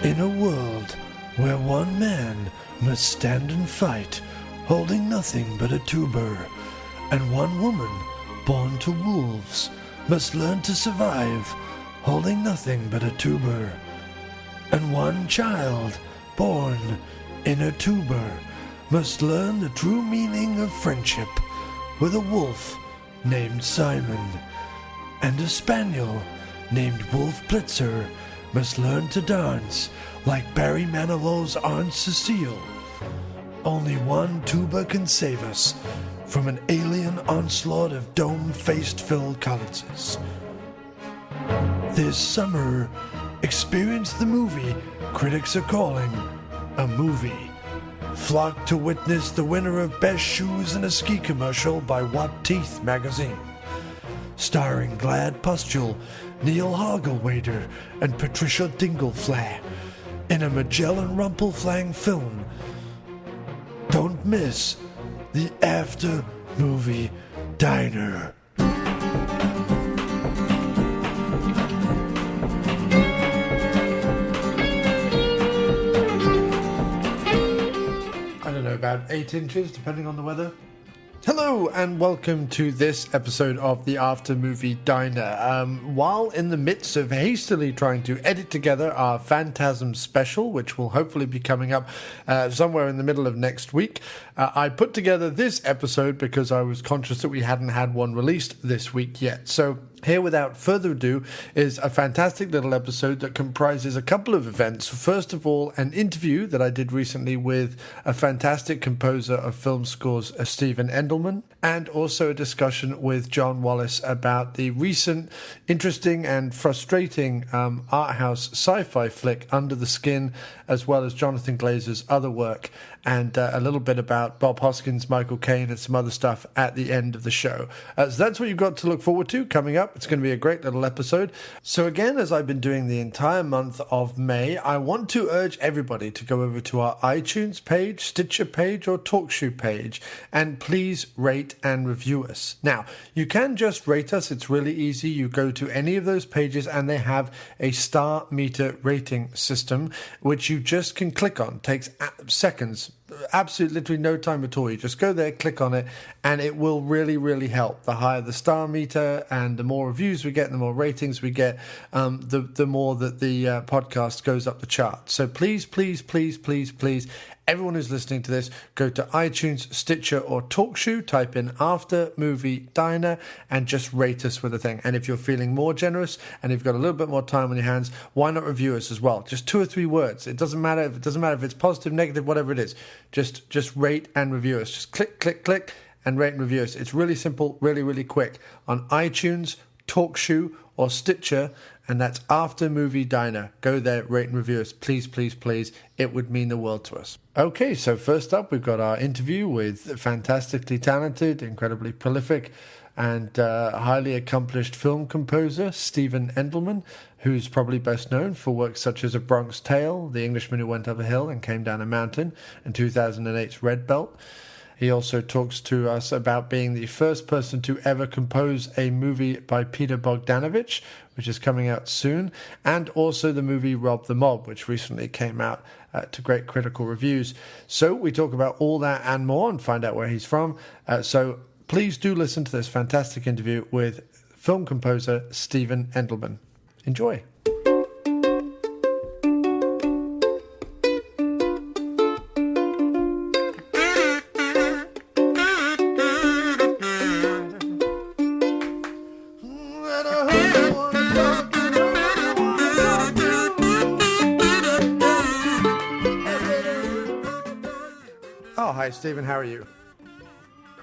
In a world where one man must stand and fight, holding nothing but a tuber, and one woman, born to wolves, must learn to survive, holding nothing but a tuber, and one child, born in a tuber, must learn the true meaning of friendship with a wolf named Simon, and a spaniel named Wolf Blitzer must learn to dance like Barry Manilow's Aunt Cecile. Only one tuba can save us from an alien onslaught of dome-faced Phil Collinses. This summer, experience the movie critics are calling a movie. Flock to witness the winner of Best Shoes in a Ski Commercial by What Teeth magazine. Starring Glad Pustule, Neil Hoggleweider, and Patricia Dingleflair in a Magellan Rumpelflang film. Don't miss the After Movie Diner. I don't know, about 8 inches, depending on the weather. Hello and welcome to this episode of the After Movie Diner. While in the midst of hastily trying to edit together our Phantasm special, which will hopefully be coming up somewhere in the middle of next week, I put together this episode because I was conscious that we hadn't had one released this week yet. So here, without further ado, is a fantastic little episode that comprises a couple of events. First of all, an interview that I did recently with a fantastic composer of film scores, Stephen Endelman, and also a discussion with Jon Wallace about the recent, interesting and frustrating art house sci-fi flick Under the Skin, as well as Jonathan Glazer's other work, and a little bit about Bob Hoskins, Michael Caine, and some other stuff at the end of the show. So that's what you've got to look forward to coming up. It's going to be a great little episode. So again, as I've been doing the entire month of May, I want to urge everybody to go over to our iTunes page, Stitcher page, or TalkShoe page, and please rate and review us. Now, you can just rate us. It's really easy. You go to any of those pages and they have a star meter rating system, which you just can click on. It takes seconds. Absolutely, literally no time at all. You just go there, click on it, and it will really, really help. The higher the star meter and the more reviews we get and the more ratings we get, the more that the podcast goes up the chart. So please, please, please, please, please, everyone who's listening to this, go to iTunes, Stitcher, or TalkShoe, type in After Movie Diner, and just rate us with a thing. And if you're feeling more generous and you've got a little bit more time on your hands, why not review us as well? Just 2 or 3 words. It doesn't matter if it's positive, negative, whatever it is. Just rate and review us. Just click, click, click, and rate and review us. It's really simple, really, really quick. On iTunes, TalkShoe, or Stitcher, and that's After Movie Diner. Go there, rate and review us. Please, please, please. It would mean the world to us. Okay, so first up, we've got our interview with fantastically talented, incredibly prolific, and highly accomplished film composer Stephen Endelman, who's probably best known for works such as A Bronx Tale, The Englishman Who Went Up a Hill and Came Down a Mountain, and 2008's Red Belt. He also talks to us about being the first person to ever compose a movie by Peter Bogdanovich, which is coming out soon, and also the movie Rob the Mob, which recently came out to great critical reviews. So we talk about all that and more and find out where he's from. So please do listen to this fantastic interview with film composer Stephen Endelman. Enjoy. Oh, hi, Stephen. How are you?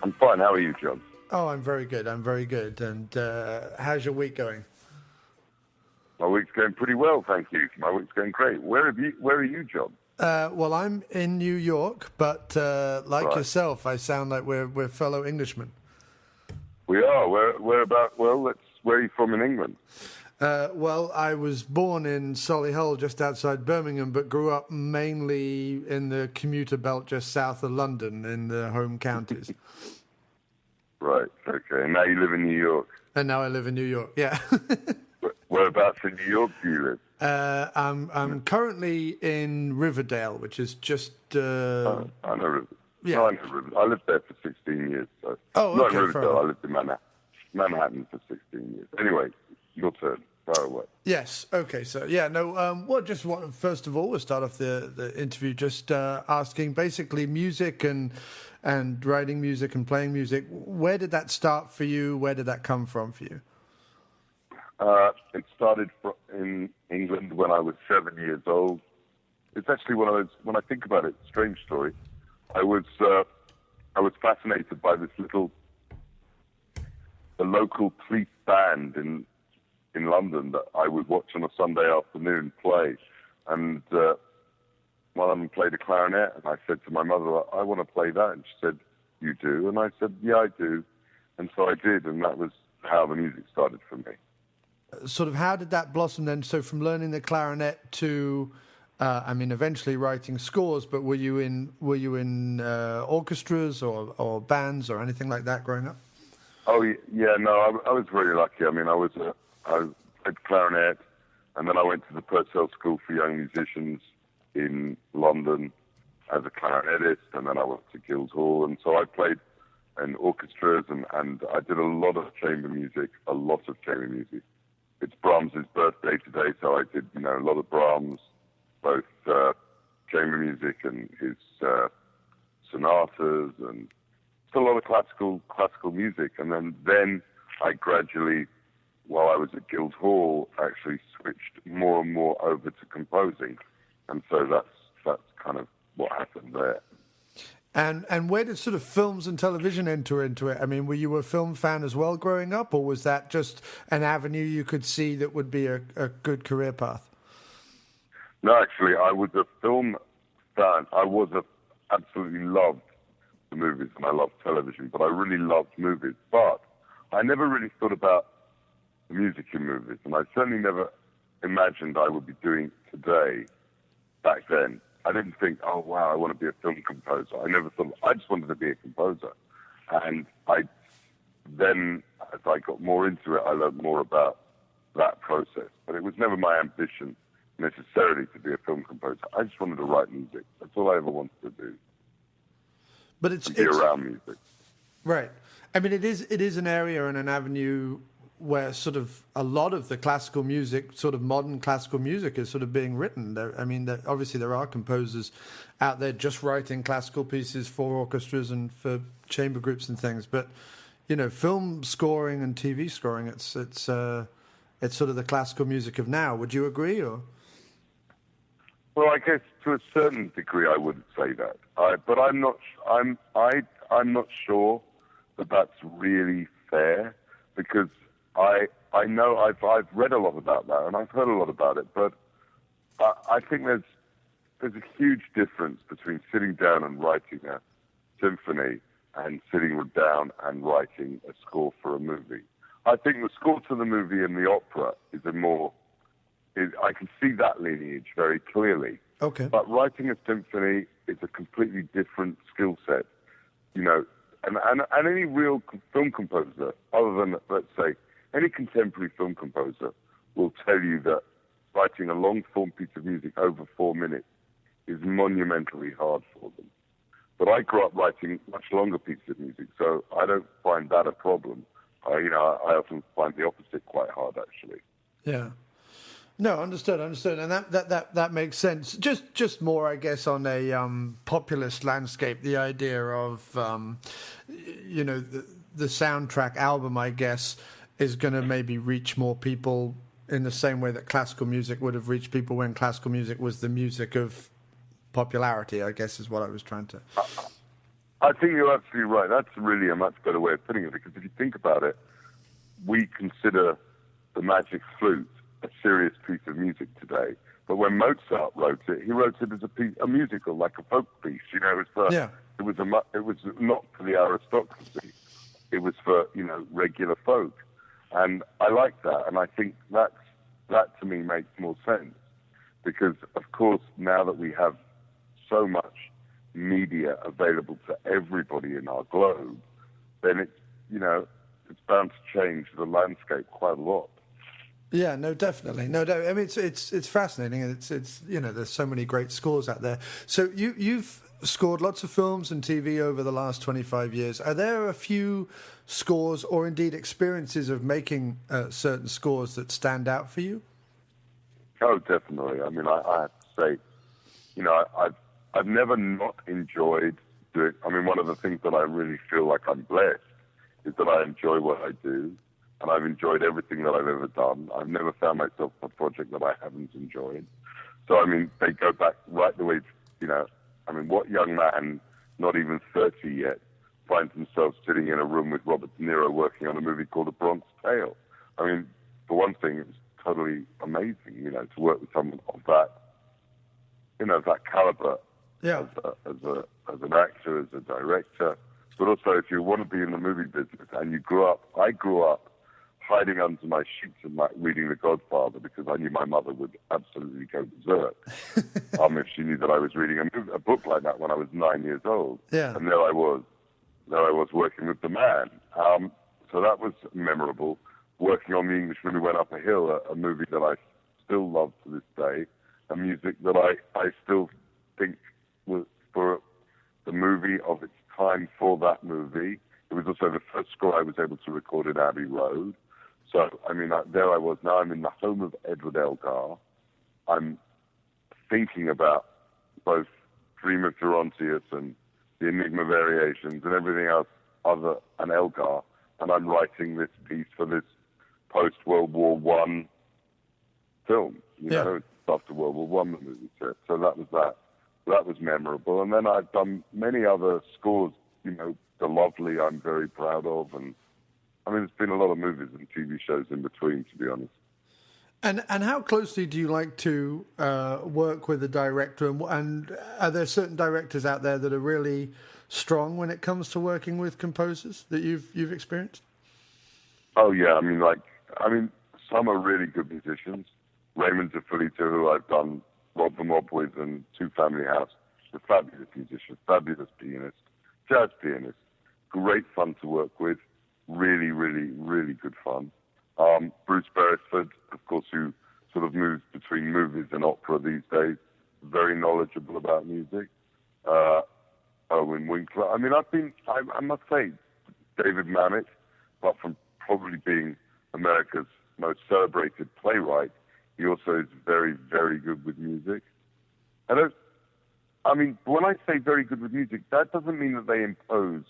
I'm fine. How are you, John? Oh, I'm very good. And how's your week going? My week's going pretty well, thank you. My week's going great. Where are you, John? Well, I'm in New York, but like right. yourself, I sound like we're fellow Englishmen. We are. Where are you from in England? Well, I was born in Solihull, just outside Birmingham, but grew up mainly in the commuter belt just south of London, in the home counties. Right, okay. And now you live in New York. And now I live in New York, yeah. Whereabouts in New York do you live? I'm currently in Riverdale, which is just. I know Riverdale. Yeah. No, I know Riverdale. I lived there for 16 years. So. Oh, Not okay, in fair Riverdale. enough. I lived in Manhattan for 16 years. Anyway, your turn. Far away. Yes. Okay. So yeah. No. Well, just first of all, we'll start off the interview just asking basically music and writing music and playing music. Where did that start for you? Where did that come from for you? It started in England when I was 7 years old. It's actually when I think about it, strange story. I was fascinated by the local police band in London that I would watch on a Sunday afternoon play. And one of them played a clarinet, and I said to my mother, I want to play that. And she said, you do? And I said, yeah, I do. And so I did, and that was how the music started for me. Sort of how did that blossom then? So from learning the clarinet to, eventually writing scores, but were you in orchestras or bands or anything like that growing up? Oh, yeah, no, I was very lucky. I mean, I played clarinet, and then I went to the Purcell School for Young Musicians in London as a clarinetist, and then I went to Guildhall, and so I played in orchestras, and I did a lot of chamber music. It's Brahms's birthday today, so I did, a lot of Brahms, both chamber music and his sonatas, and still a lot of classical music. And then I gradually, while I was at Guildhall, actually switched more and more over to composing, and so that's kind of what happened there. And where did sort of films and television enter into it? I mean, were you a film fan as well growing up, or was that just an avenue you could see that would be a good career path? No, actually, I was a film fan. Absolutely loved the movies, and I loved television, but I really loved movies. But I never really thought about the music in movies, and I certainly never imagined I would be doing today back then. I didn't think, oh, wow, I want to be a film composer. I never thought, I just wanted to be a composer. And then, as I got more into it, I learned more about that process. But it was never my ambition necessarily to be a film composer. I just wanted to write music. That's all I ever wanted to do. But it's around music. Right. I mean, it is an area and an avenue where sort of a lot of the classical music, sort of modern classical music, is sort of being written. Obviously there are composers out there just writing classical pieces for orchestras and for chamber groups and things. But, film scoring and TV scoring, it's sort of the classical music of now. Would you agree, or? Well, I guess to a certain degree I would say that. But I'm not sure that that's really fair, because I know I've read a lot about that and I've heard a lot about it, but I think there's a huge difference between sitting down and writing a symphony and sitting down and writing a score for a movie. I think the score to the movie and the opera I can see that lineage very clearly. Okay. But writing a symphony is a completely different skill set, and any real film composer, other than, let's say, any contemporary film composer, will tell you that writing a long-form piece of music over 4 minutes is monumentally hard for them. But I grew up writing much longer pieces of music, so I don't find that a problem. I often find the opposite quite hard, actually. Yeah. No, understood, and that makes sense. Just more, I guess, on a populist landscape, the idea of, the soundtrack album, I guess, is going to maybe reach more people in the same way that classical music would have reached people when classical music was the music of popularity, I guess, is what I was trying to... I think you're absolutely right. That's really a much better way of putting it, because if you think about it, we consider the magic flute a serious piece of music today. But when Mozart wrote it, he wrote it as a musical, like a folk piece. It was not for the aristocracy. It was for regular folk, and I like that. And I think that to me makes more sense, because of course now that we have so much media available to everybody in our globe, then it's bound to change the landscape quite a lot. Yeah, no, definitely, no doubt. I mean, it's fascinating, and it's there's so many great scores out there. So you've scored lots of films and TV over the last 25 years. Are there a few scores, or indeed experiences of making certain scores that stand out for you? Oh, definitely. I mean, I have to say, I've never not enjoyed doing. I mean, one of the things that I really feel like I'm blessed is that I enjoy what I do, and I've enjoyed everything that I've ever done. I've never found myself in a project that I haven't enjoyed. So, I mean, they go back right the way, I mean, what young man, not even 30 yet, finds himself sitting in a room with Robert De Niro working on a movie called A Bronx Tale? I mean, for one thing, it's totally amazing, to work with someone of that, that caliber Yeah. as an actor, as a director. But also, if you want to be in the movie business and I grew up hiding under my sheets and reading The Godfather because I knew my mother would absolutely go berserk if she knew that I was reading a book like that when I was 9 years old. Yeah. And there I was working with the man. So that was memorable. Working on The Englishman Who Went Up a Hill, a movie that I still love to this day, a music that I still think was for the movie of its time for that movie. It was also the first score I was able to record in Abbey Road. So, I mean, there I was. Now I'm in the home of Edward Elgar. I'm thinking about both Dream of Gerontius and the Enigma Variations and everything else other than Elgar. And I'm writing this piece for this post-World War I film. It's after World War One, the movie set. So that was that. That was memorable. And then I've done many other scores, The Lovely I'm very proud of. And I mean, there's been a lot of movies and TV shows in between, to be honest. And how closely do you like to work with a director? And are there certain directors out there that are really strong when it comes to working with composers that you've experienced? Oh yeah, I mean, some are really good musicians. Raymond DeFelice, who I've done Rob the Mob with, and Two Family House, a fabulous musician, fabulous pianist, jazz pianist, great fun to work with, really, really, really good fun. Bruce Beresford, of course, who sort of moves between movies and opera these days, very knowledgeable about music. Owen Winkler. I mean, I must say, David Mamet, apart from probably being America's most celebrated playwright, he also is very, very good with music. When I say very good with music, that doesn't mean that they impose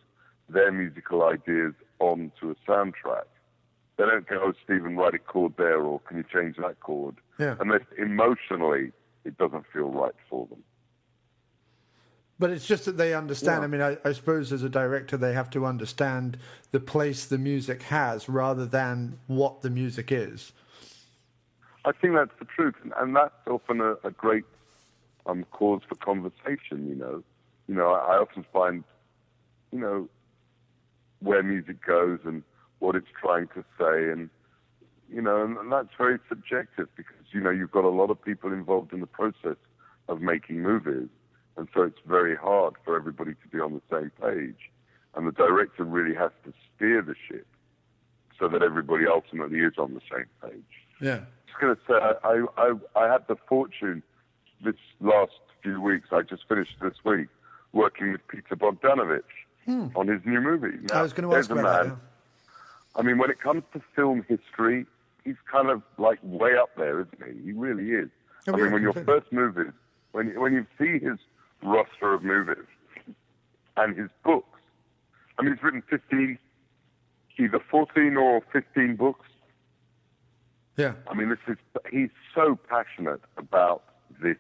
their musical ideas onto a soundtrack. They don't go, oh, Stephen, write a chord there, or can you change that chord? Yeah. Unless emotionally it doesn't feel right for them. But it's just that they understand. Yeah. I mean, I suppose as a director, they have to understand the place the music has rather than what the music is. I think that's the truth, and that's often a great cause for conversation. I often find, where music goes and what it's trying to say, and that's very subjective because you've got a lot of people involved in the process of making movies, and so it's very hard for everybody to be on the same page, and the director really has to steer the ship so that everybody ultimately is on the same page. Yeah. Going to say, I had the fortune this last few weeks, I just finished this week, working with Peter Bogdanovich on his new movie. Now, I was going to ask about that. Yeah. I mean, when it comes to film history, he's kind of like way up there, isn't he? He really is. Oh, I mean, when completely. your first movies, when you see his roster of movies and his books, I mean, he's written either 14 or 15 books. Yeah. I mean, he's so passionate about this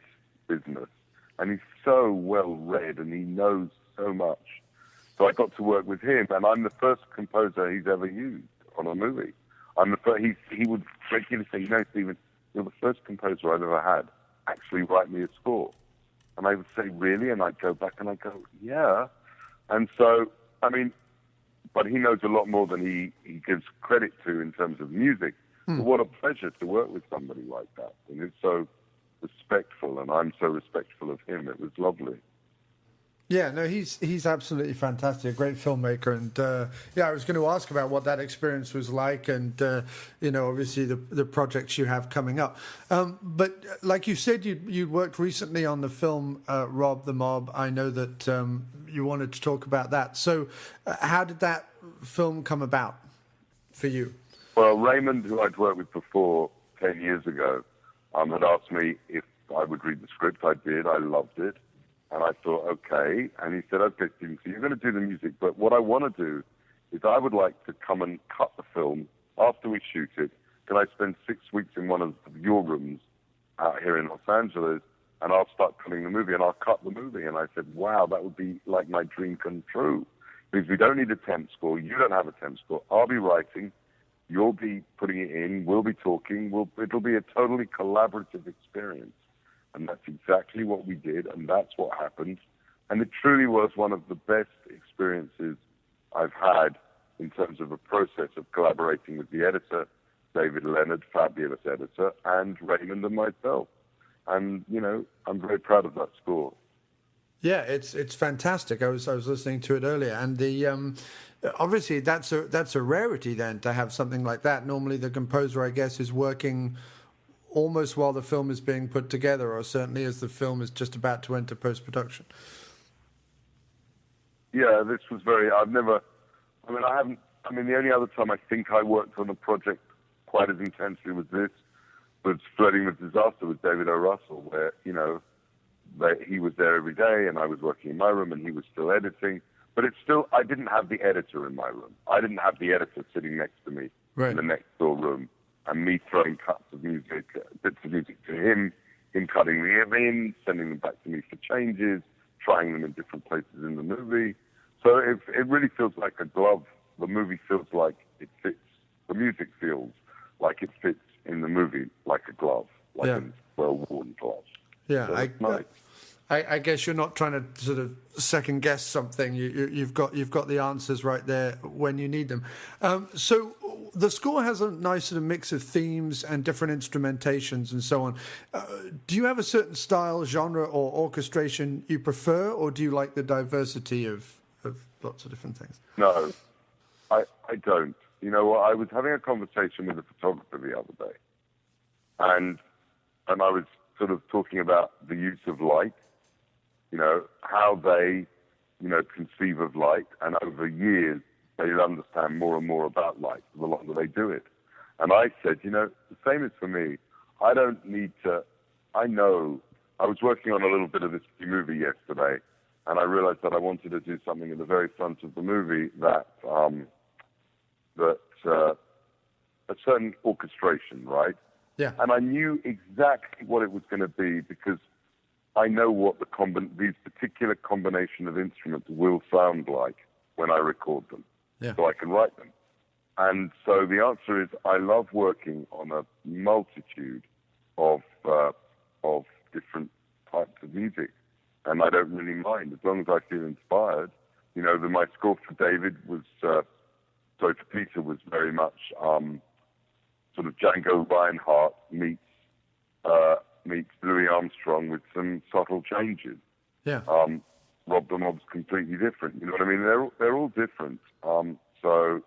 business, and he's so well read, and he knows so much. So I got to work with him, and I'm the first composer he's ever used on a movie. I'm the first. He would regularly say, Stephen, you're the first composer I've ever had actually write me a score. And I would say, really? And I'd go back and I'd go, yeah. And so, I mean, but he knows a lot more than he gives credit to in terms of music. But what a pleasure to work with somebody like that. And it's so respectful, and I'm so respectful of him. It was lovely. Yeah, no, he's absolutely fantastic, a great filmmaker, and I was going to ask about what that experience was like, and obviously the projects you have coming up. But like you said, you worked recently on the film Rob the Mob. I know that you wanted to talk about that. So, how did that film come about for you? Well, Raymond, who I'd worked with before 10 years ago, had asked me if I would read the script. I did. I loved it. And I thought, okay. And he said, okay, Stephen, so you're going to do the music, but what I want to do is I would like to come and cut the film after we shoot it. Can I spend 6 weeks in one of your rooms out here in Los Angeles, and I'll start cutting the movie, and I'll cut the movie. And I said, wow, that would be like my dream come true. Because we don't need a temp score. You don't have a temp score. I'll be writing. You'll be putting it in. We'll be talking. It'll be a totally collaborative experience. And that's exactly what we did, and that's what happened. And it truly was one of the best experiences I've had in terms of a process of collaborating with the editor, David Leonard, fabulous editor, and Raymond and myself. And, I'm very proud of that score. Yeah, it's fantastic. I was listening to it earlier, and the obviously that's a rarity then to have something like that. Normally the composer, I guess, is working almost while the film is being put together, or certainly as the film is just about to enter post-production. Yeah, this was the only other time I think I worked on a project quite as intensely was this, was Flirting with Disaster with David O. Russell, where, he was there every day and I was working in my room and he was still editing. But I didn't have the editor in my room. I didn't have the editor sitting next to me in the next door room, and me throwing cuts of music, bits of music to him cutting them in, sending them back to me for changes, trying them in different places in the movie. So it really feels like a glove. The movie feels like it fits. The music feels like it fits in the movie like a glove, like a well-worn glove. Yeah, so nice. I guess you're not trying to sort of second guess something. You've got the answers right there when you need them. So the score has a nice sort of mix of themes and different instrumentations and so on. Do you have a certain style, genre, or orchestration you prefer, or do you like the diversity of lots of different things? No, I don't. You know what? I was having a conversation with a photographer the other day, and I was sort of talking about the use of light. How they, conceive of light, and over years they understand more and more about light the longer they do it. And I said, the same is for me. I don't need to, I was working on a little bit of this movie yesterday, and I realized that I wanted to do something at the very front of the movie that a certain orchestration, right? Yeah. And I knew exactly what it was going to be because I know what these particular combination of instruments will sound like when I record them, so I can write them. And so the answer is I love working on a multitude of different types of music, and I don't really mind as long as I feel inspired. My score for for Peter was very much sort of Django Reinhardt meets Louis Armstrong with some subtle changes. Yeah. Rob the Mob's completely different. You know what I mean? They're all different. So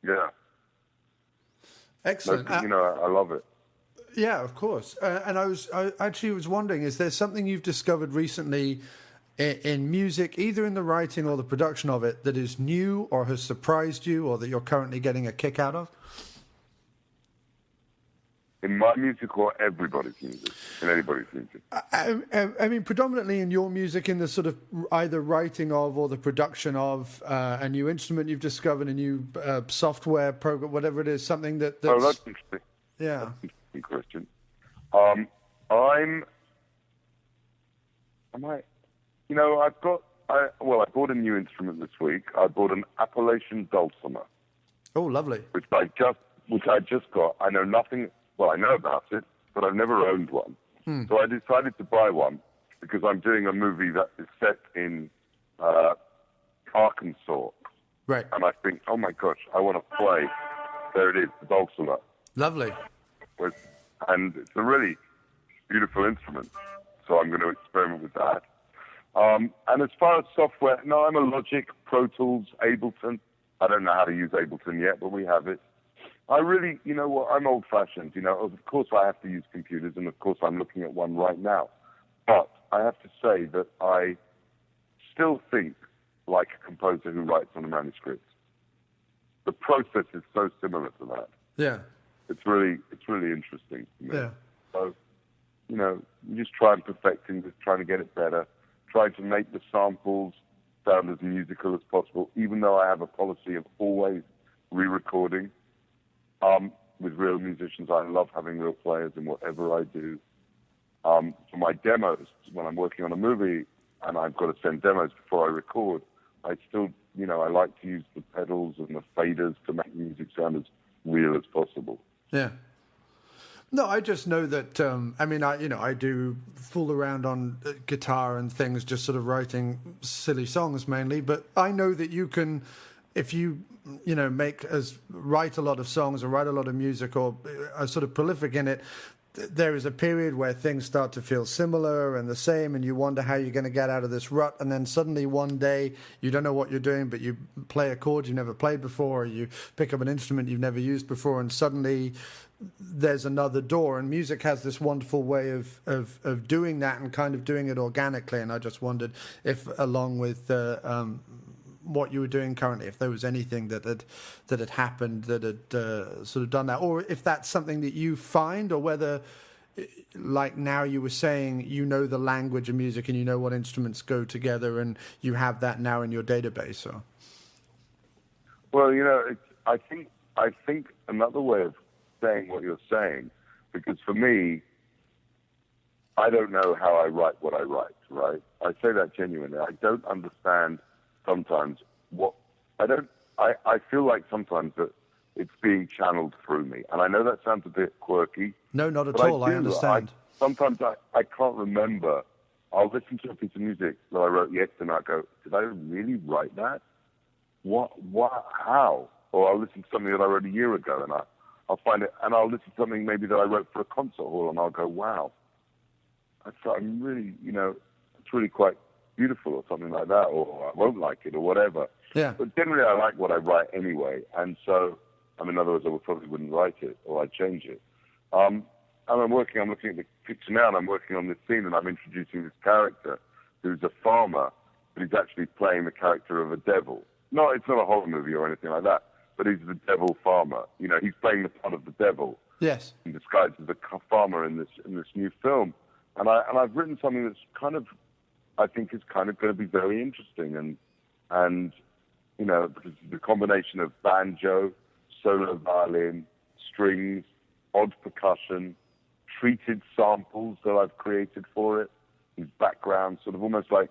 yeah. Excellent. I love it. Yeah, of course. And I actually was wondering, is there something you've discovered recently in music, either in the writing or the production of it, that is new or has surprised you, or that you're currently getting a kick out of? In my music or everybody's music? In anybody's music? I mean, predominantly in your music, in the sort of either writing of or the production of a new instrument you've discovered, a new software program, whatever it is, something that's... Oh, that's interesting. Yeah. That's an interesting question. I bought a new instrument this week. I bought an Appalachian dulcimer. Oh, lovely. Which I just got. I know nothing... Well, I know about it, but I've never owned one. So I decided to buy one because I'm doing a movie that is set in Arkansas. Right. And I think, oh my gosh, I want to play. There it is, the dulcimer. Lovely. And it's a really beautiful instrument. So I'm going to experiment with that. And as far as software, no, I'm a Logic, Pro Tools, Ableton. I don't know how to use Ableton yet, but we have it. I really, you know what, I'm old-fashioned. You know, of course I have to use computers, and of course I'm looking at one right now. But I have to say that I still think like a composer who writes on a manuscript. The process is so similar to that. Yeah. It's really interesting to me. Yeah. So, you know, you just try and perfect things, just trying to get it better, trying to make the samples sound as musical as possible, even though I have a policy of always re-recording. With real musicians, I love having real players in whatever I do. For my demos, when I'm working on a movie and I've got to send demos before I record, I still, you know, I like to use the pedals and the faders to make music sound as real as possible. Yeah. No, I just know that, I mean, I do fool around on guitar and things, just sort of writing silly songs mainly, but I know that you can, if you write a lot of songs or write a lot of music or are sort of prolific in it, there is a period where things start to feel similar and the same, and you wonder how you're going to get out of this rut, and then suddenly one day you don't know what you're doing, but you play a chord you've never played before, or you pick up an instrument you've never used before, and suddenly there's another door. And music has this wonderful way of doing that and kind of doing it organically. And I just wondered if, along with what you were doing currently, if there was anything that had happened that had sort of done that, or if that's something that you find, or whether, like now you were saying, you know the language of music and you know what instruments go together, and you have that now in your database. Or well, you know, I think another way of saying what you're saying, because for me, I don't know how I write what I write. Right? I say that genuinely. I don't understand. Sometimes I feel like sometimes that it's being channeled through me. And I know that sounds a bit quirky. No, not at all. I understand. Sometimes I can't remember. I'll listen to a piece of music that I wrote yesterday and I go, did I really write that? What, how? Or I'll listen to something that I wrote a year ago and I'll find it, and I'll listen to something maybe that I wrote for a concert hall and I'll go, wow. I'm really, you know, it's really quite beautiful or something like that, or I won't like it or whatever. Yeah. But generally I like what I write anyway, and so, in other words, I probably wouldn't write it or I'd change it. And I'm looking at the picture now and I'm working on this scene and I'm introducing this character who's a farmer, but he's actually playing the character of a devil. No, it's not a horror movie or anything like that, but he's the devil farmer. You know, he's playing the part of the devil. Yes. In disguise as a farmer in this new film. And I've written something that's kind of, I think is kind of going to be very interesting, and you know, because the combination of banjo, solo violin, strings, odd percussion, treated samples that I've created for it, these backgrounds, sort of almost like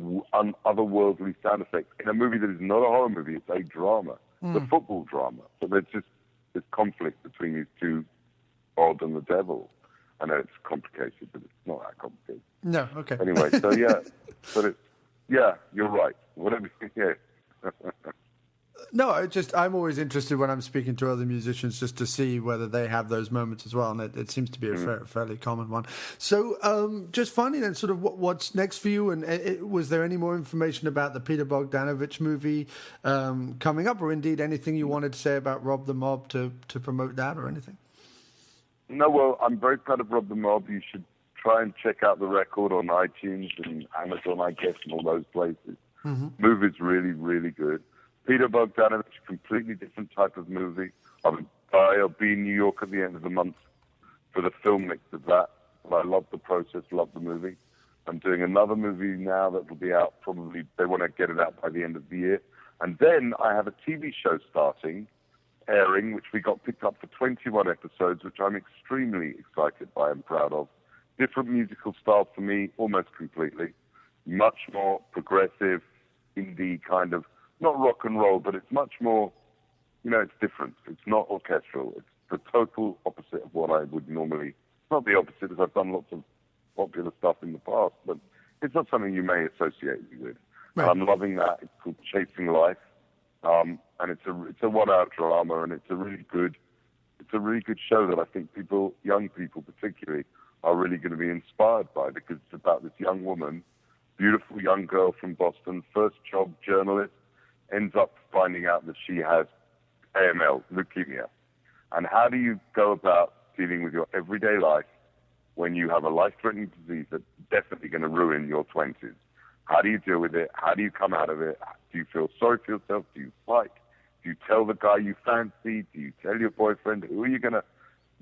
otherworldly sound effects in a movie that is not a horror movie, it's a drama, it's a football drama. So there's just this conflict between these two, God and the devil. I know it's complicated, but it's not that complicated. No, okay. Anyway, so yeah, but yeah, you're right. Whatever, yeah. No, I'm always interested when I'm speaking to other musicians just to see whether they have those moments as well, and it seems to be a fairly common one. So, just finally then, sort of what's next for you, and was there any more information about the Peter Bogdanovich movie coming up, or indeed anything you wanted to say about Rob the Mob to promote that or anything? No, well, I'm very proud of Rob the Mob. You should try and check out the record on iTunes and Amazon, I guess, and all those places. Mm-hmm. Movie's really, really good. Peter Bogdanovich, completely different type of movie. I'll be in New York at the end of the month for the film mix of that. But I love the process, love the movie. I'm doing another movie now that will be out probably, they want to get it out by the end of the year. And then I have a TV show airing, which we got picked up for 21 episodes, which I'm extremely excited by and proud of. Different musical style for me, almost completely. Much more progressive, indie kind of, not rock and roll, but it's much more, you know, it's different. It's not orchestral. It's the total opposite of what I would normally, not the opposite, because I've done lots of popular stuff in the past, but it's not something you may associate me with. Right. I'm loving that. It's called Chasing Life. And it's a 1 hour drama, and it's a really good show that I think people, young people particularly, are really going to be inspired by, because it's about this young woman beautiful young girl from Boston, first job journalist, ends up finding out that she has AML, leukemia. And how do you go about dealing with your everyday life when you have a life-threatening disease that's definitely going to ruin your 20s? How do you deal with it? How do you come out of it? Do you feel sorry for yourself? Do you fight? Do you tell the guy you fancy? Do you tell your boyfriend? Who are you going to,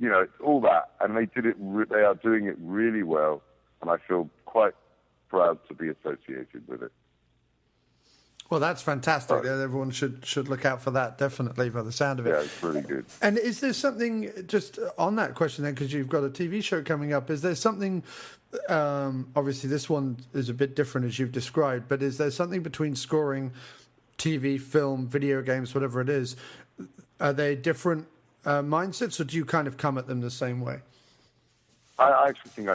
it's all that. And they are doing it really well. And I feel quite proud to be associated with it. Well, that's fantastic. Everyone should look out for that, definitely, by the sound of it. Yeah, it's really good. And is there something, just on that question then, because you've got a TV show coming up, is there something, obviously this one is a bit different as you've described, but is there something between scoring TV, film, video games, whatever it is, are they different mindsets, or do you kind of come at them the same way? I actually think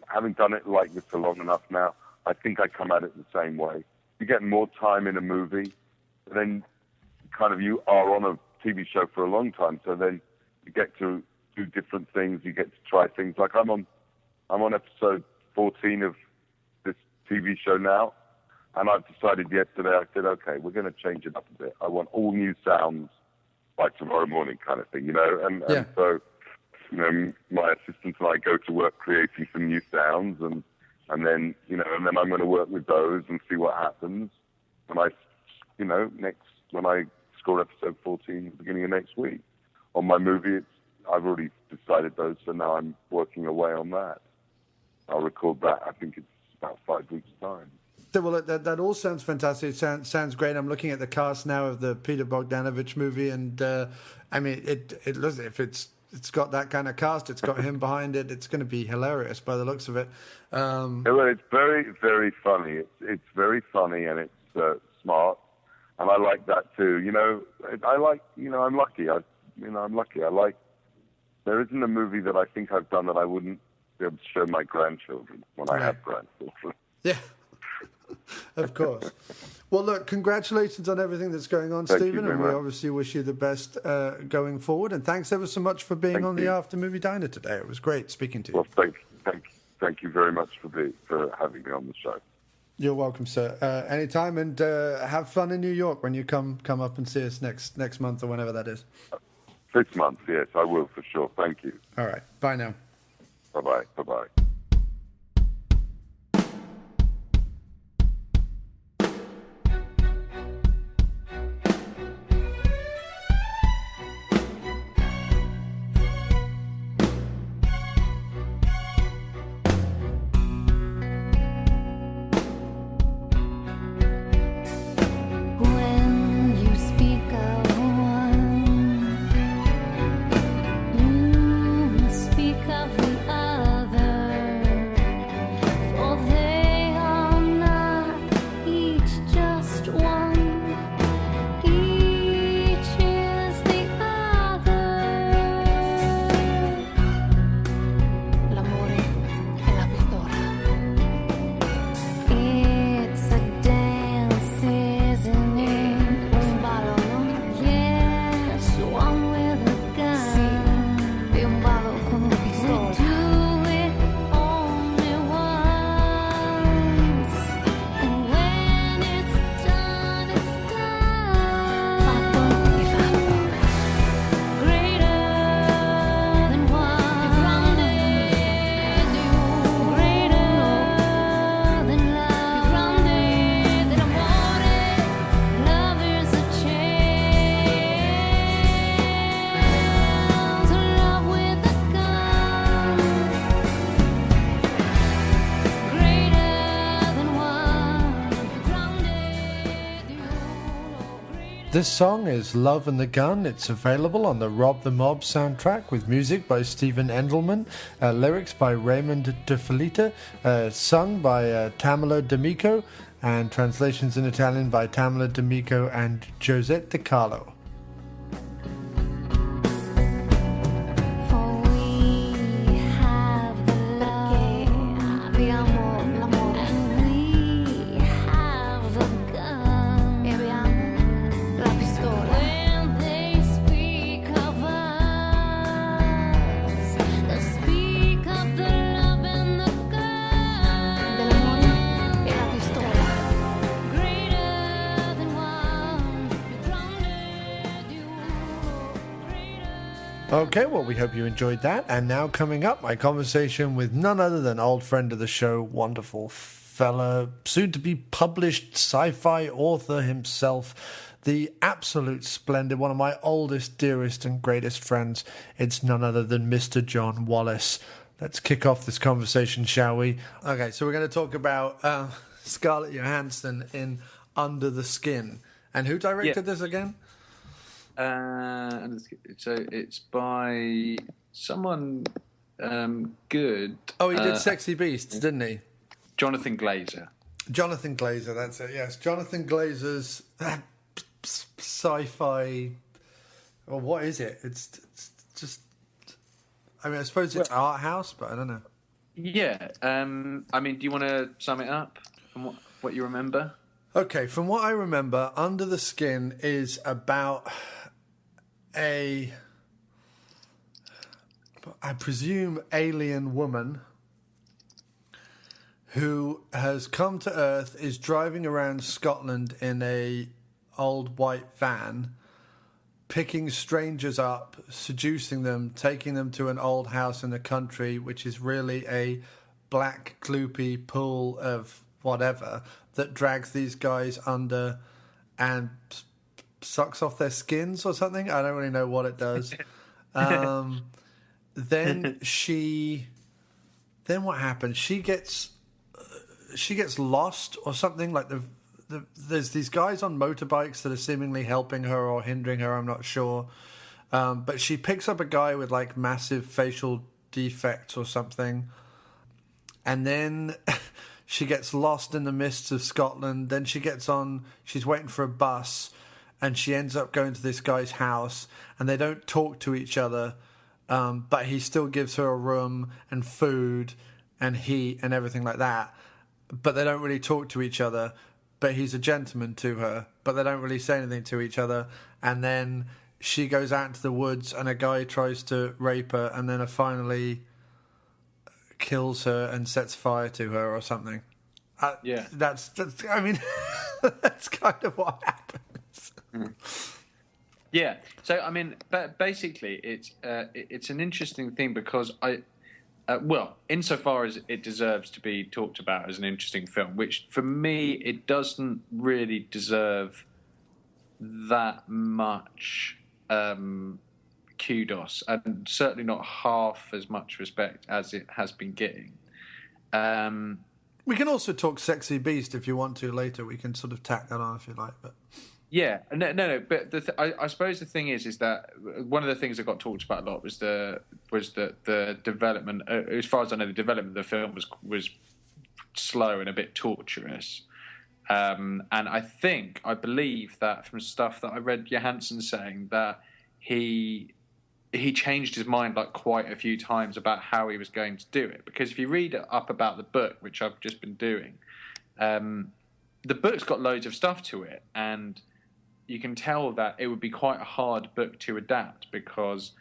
having done it like this for long enough now, I think I come at it the same way. You get more time in a movie, then kind of you are on a TV show for a long time, so then you get to do different things, you get to try things. Like I'm on episode 14 of this TV show now, and I've decided yesterday, I said, okay, we're going to change it up a bit. I want all new sounds by tomorrow morning kind of thing, and so, my assistant and I go to work creating some new sounds, and then, and then I'm going to work with those and see what happens. And when I score episode 14 at the beginning of next week on my movie, I've already decided those, so now I'm working away on that. I'll record that. I think it's about 5 weeks' time. Well, that all sounds fantastic. It sounds great. I'm looking at the cast now of the Peter Bogdanovich movie, and it looks, if it's got that kind of cast, it's got him behind it, it's going to be hilarious by the looks of it. Well, it's very, very funny. It's very funny, and it's smart, and I like that too. I'm lucky. I'm lucky. There isn't a movie that I think I've done that I wouldn't be able to show my grandchildren when I have grandchildren. Yeah. Of course. Well, look, congratulations on everything that's going on, Thank Stephen, you and we much. obviously wish you the best going forward. And thanks ever so much for being on the After Movie Diner today. It was great speaking to you. Well, thank you very much for having me on the show. You're welcome, sir. Anytime, and have fun in New York when you come up and see us next month or whenever that is. 6 months, yes, I will for sure. Thank you. All right. Bye now. Bye-bye. Bye-bye. This song is Love and the Gun. It's available on the Rob the Mob soundtrack with music by Stephen Endelman, lyrics by Raymond De Filita, sung by Tamela D'Amico, and translations in Italian by Tamela D'Amico and Josette De Carlo. Okay, well, we hope you enjoyed that. And now coming up, my conversation with none other than old friend of the show, wonderful fella, soon-to-be published sci-fi author himself, the absolute splendid, one of my oldest, dearest, and greatest friends. It's none other than Mr. Jon Wallace. Let's kick off this conversation, shall we? Okay, so we're going to talk about Scarlett Johansson in Under the Skin. And who directed this again? So it's by someone good. Oh, he did Sexy Beasts, didn't he? Jonathan Glazer. Jonathan Glazer, that's it, yes. Jonathan Glazer's sci-fi... Well, what is it? It's just... I mean, I suppose it's art house, but I don't know. Yeah. I mean, do you want to sum it up from what you remember? Okay, from what I remember, Under the Skin is about I presume, alien woman who has come to Earth, is driving around Scotland in a old white van, picking strangers up, seducing them, taking them to an old house in the country, which is really a black, gloopy pool of whatever that drags these guys under and sucks off their skins or something. I don't really know what it does. Then what happens? She gets lost or something. Like there's these guys on motorbikes that are seemingly helping her or hindering her. I'm not sure. But she picks up a guy with like massive facial defects or something. And then she gets lost in the mists of Scotland. Then she's waiting for a bus, and she ends up going to this guy's house, and they don't talk to each other, but he still gives her a room and food and heat and everything like that. But they don't really talk to each other, but he's a gentleman to her, but they don't really say anything to each other. And then she goes out into the woods, and a guy tries to rape her, and then finally kills her and sets fire to her or something. Yeah, that's I mean, that's kind of what happens. Yeah. So I mean, but basically, it's an interesting thing because well, insofar as it deserves to be talked about as an interesting film, which for me it doesn't really deserve that much kudos, and certainly not half as much respect as it has been getting. We can also talk Sexy Beast if you want to later. We can sort of tack that on if you like, but yeah, no. But I suppose the thing is that one of the things that got talked about a lot was the development. As far as I know, the development of the film was slow and a bit torturous. And I believe that from stuff that I read Johansson saying that he changed his mind like quite a few times about how he was going to do it. Because if you read up about the book, which I've just been doing, the book's got loads of stuff to it, and you can tell that it would be quite a hard book to adapt because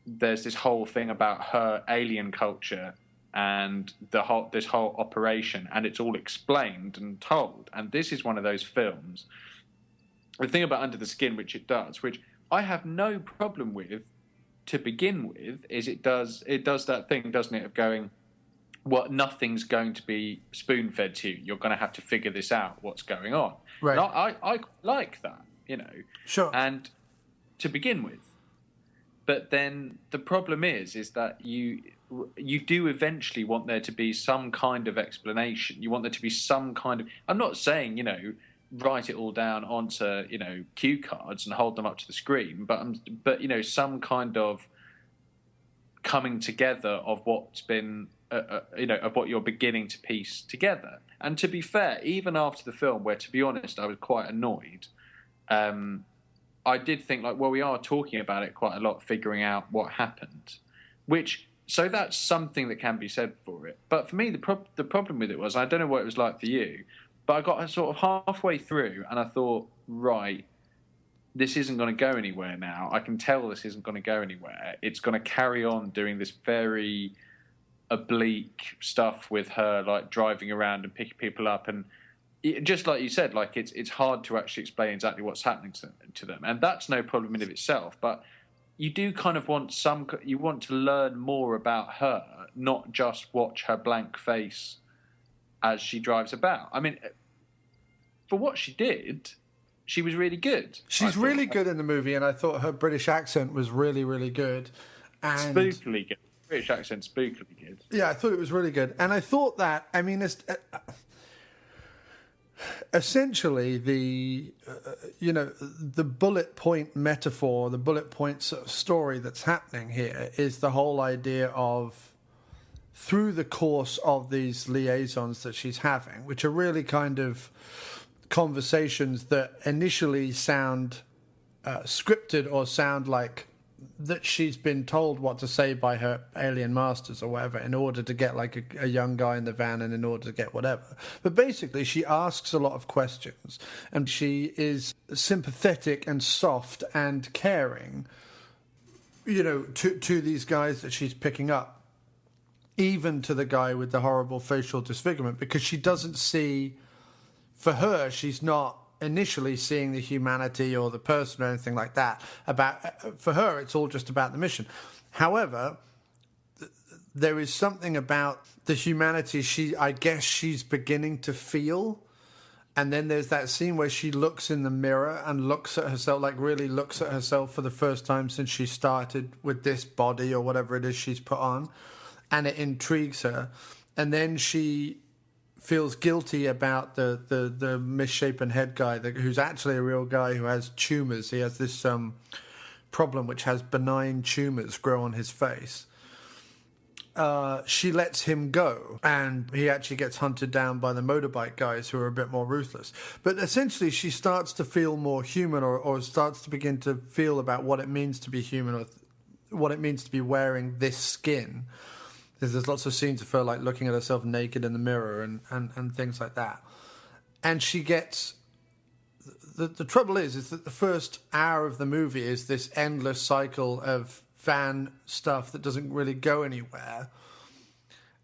there's this whole thing about her alien culture and this whole operation, and it's all explained and told. And this is one of those films. The thing about Under the Skin, which it does, which I have no problem with to begin with, is it does that thing, doesn't it, of going, well, nothing's going to be spoon-fed to you. You're going to have to figure this out, what's going on. Right. And I like that, you know. Sure. And to begin with. But then the problem is that you do eventually want there to be some kind of explanation. You want there to be some kind of... I'm not saying, you know, write it all down onto, you know, cue cards and hold them up to the screen, but you know, some kind of coming together of what's been... you know, of what you're beginning to piece together. And to be fair, even after the film, where to be honest, I was quite annoyed, I did think like, well, we are talking about it quite a lot, figuring out what happened, so that's something that can be said for it. But for me, the problem with it was, I don't know what it was like for you, but I got sort of halfway through and I thought, right, this isn't going to go anywhere now. I can tell this isn't going to go anywhere. It's going to carry on doing this very oblique stuff with her like driving around and picking people up, and just like you said, like it's hard to actually explain exactly what's happening to them, and that's no problem in of itself. But you do kind of want you want to learn more about her, not just watch her blank face as she drives about. I mean, for what she did, she was really good. She's really good in the movie, and I thought her British accent was really, really good. And spookily good. British accent, spookily good. Yeah, I thought it was really good. And I thought that, I mean, essentially the bullet point metaphor, the bullet point sort of story that's happening here is the whole idea of, through the course of these liaisons that she's having, which are really kind of conversations that initially sound scripted or sound like that she's been told what to say by her alien masters or whatever in order to get like a young guy in the van and in order to get whatever. But basically she asks a lot of questions and she is sympathetic and soft and caring, to these guys that she's picking up, even to the guy with the horrible facial disfigurement, because she doesn't see, for her, she's not initially seeing the humanity or the person or anything like that. For her, it's all just about the mission. However, there is something about the humanity I guess she's beginning to feel. And then there's that scene where she looks in the mirror and looks at herself, like really looks at herself for the first time since she started with this body or whatever it is she's put on. And it intrigues her. And then she feels guilty about the misshapen head guy who's actually a real guy who has tumours. He has this problem which has benign tumours grow on his face. She lets him go, and he actually gets hunted down by the motorbike guys who are a bit more ruthless. But essentially she starts to feel more human, or starts to begin to feel about what it means to be human, or what it means to be wearing this skin. There's lots of scenes of her like looking at herself naked in the mirror and things like that. And she gets... The trouble is that the first hour of the movie is this endless cycle of van stuff that doesn't really go anywhere.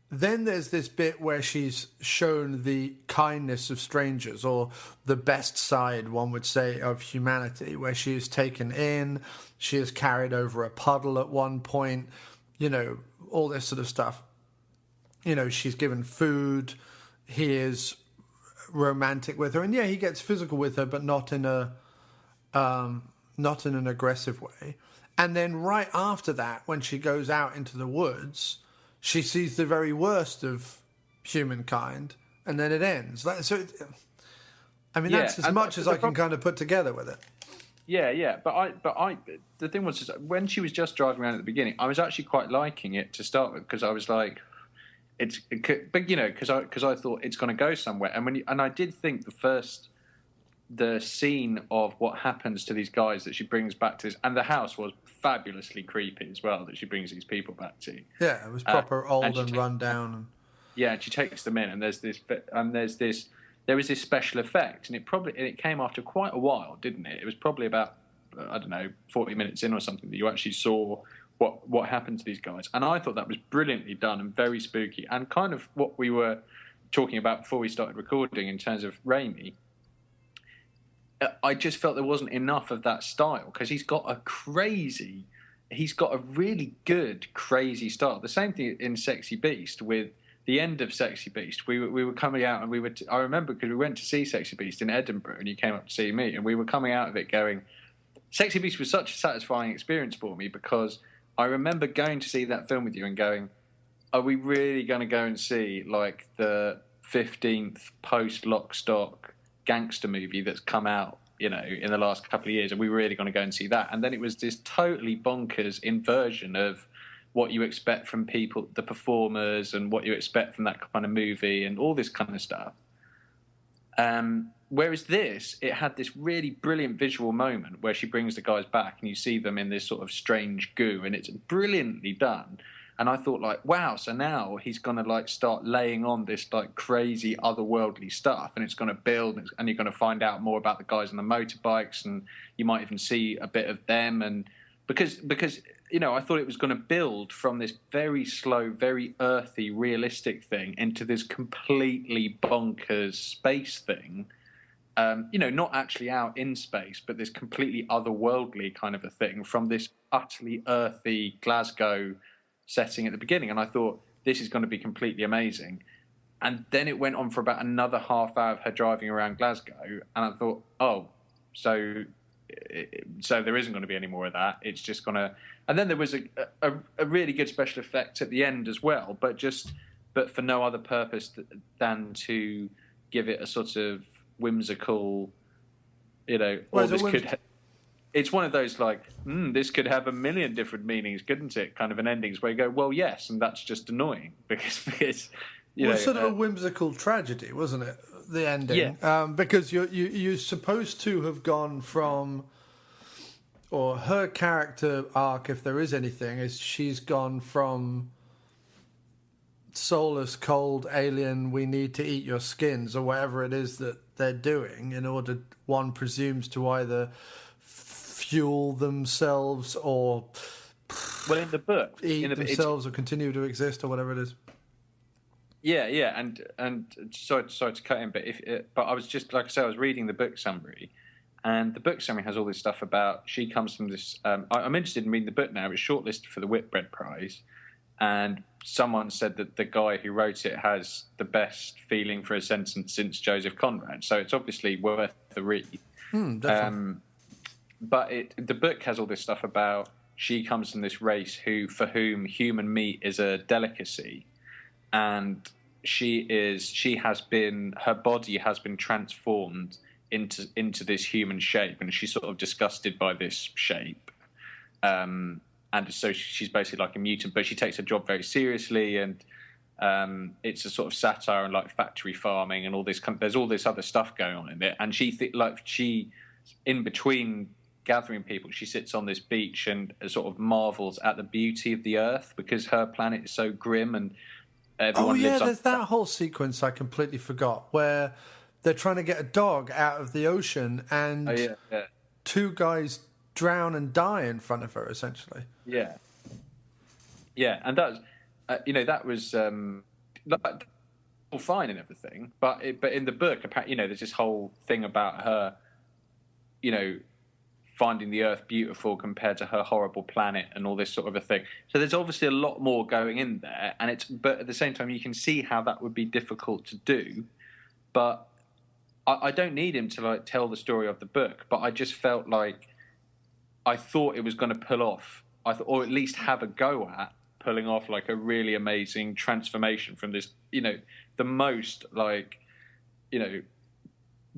Then there's this bit where she's shown the kindness of strangers, or the best side, one would say, of humanity, where she is taken in, she is carried over a puddle at one point, all this sort of stuff. She's given food, he is romantic with her, and he gets physical with her, but not in an aggressive way. And then right after that, when she goes out into the woods, she sees the very worst of humankind, and then it ends. That's as much as I can kind of put together with it. Yeah. But the thing was, when she was just driving around at the beginning, I was actually quite liking it to start with, because I was like, because I thought it's going to go somewhere, and I did think the scene of what happens to these guys that she brings back to this, and the house was fabulously creepy as well, that she brings these people back to. Yeah, it was proper old and run down. Yeah, and she takes them in, and there was this special effect, and it came after quite a while, didn't it? It was probably about 40 minutes in or something that you actually saw what happened to these guys, and I thought that was brilliantly done and very spooky, and kind of what we were talking about before we started recording in terms of Raimi. I just felt there wasn't enough of that style, because he's got a really good crazy style. The same thing in Sexy Beast. With the end of Sexy Beast, we were coming out, and I remember, because we went to see Sexy Beast in Edinburgh, and you came up to see me, and we were coming out of it going, Sexy Beast was such a satisfying experience for me, because I remember going to see that film with you and going, are we really going to go and see like the 15th post Lock, Stock gangster movie that's come out, in the last couple of years? Are we really going to go and see that? And then it was this totally bonkers inversion of what you expect from people, the performers, and what you expect from that kind of movie, and all this kind of stuff. Whereas this, it had this really brilliant visual moment where she brings the guys back and you see them in this sort of strange goo, and it's brilliantly done. And I thought, like, wow, so now he's going to like start laying on this like crazy otherworldly stuff, and it's going to build, and you're going to find out more about the guys on the motorbikes, and you might even see a bit of them, and because I thought it was going to build from this very slow, very earthy, realistic thing into this completely bonkers space thing. Not actually out in space, but this completely otherworldly kind of a thing from this utterly earthy Glasgow setting at the beginning. And I thought, this is going to be completely amazing. And then it went on for about another half hour of her driving around Glasgow. And I thought, so there isn't going to be any more of that. It's just going to... And then there was a really good special effect at the end as well, but for no other purpose than to give it a sort of whimsical, it's one of those this could have a million different meanings, couldn't it? Kind of an endings where you go, well, yes, and that's just annoying because it was sort of a whimsical tragedy, wasn't it? The ending, yeah. Because you're supposed to have gone from, or her character arc, if there is anything, is she's gone from soulless, cold alien, we need to eat your skins, or whatever it is that they're doing in order, one presumes, to either fuel themselves or in the book eat themselves or continue to exist or whatever it is. Yeah, and sorry to cut in, but I was just, like I said, I was reading the book summary, and the book summary has all this stuff about she comes from this. I'm interested in reading the book now. It was shortlisted for the Whitbread Prize, and someone said that the guy who wrote it has the best feeling for a sentence since Joseph Conrad. So it's obviously worth the read. Definitely. But the book has all this stuff about she comes from this race for whom human meat is a delicacy. And her body has been transformed into this human shape, and she's sort of disgusted by this shape. And so she's basically like a mutant, but she takes her job very seriously, and it's a sort of satire on like factory farming and all this. There's all this other stuff going on in it, and she in between gathering people, she sits on this beach and sort of marvels at the beauty of the earth because her planet is so grim and. There's that whole sequence I completely forgot where they're trying to get a dog out of the ocean and two guys drown and die in front of her, essentially. Yeah, and that was, that was all fine and everything, but in the book, apparently, there's this whole thing about her, finding the Earth beautiful compared to her horrible planet and all this sort of a thing. So there's obviously a lot more going in there, but at the same time, you can see how that would be difficult to do. But I don't need him to tell the story of the book, but I just felt like I thought it was going to pull off, or at least have a go at pulling off like a really amazing transformation from this, the most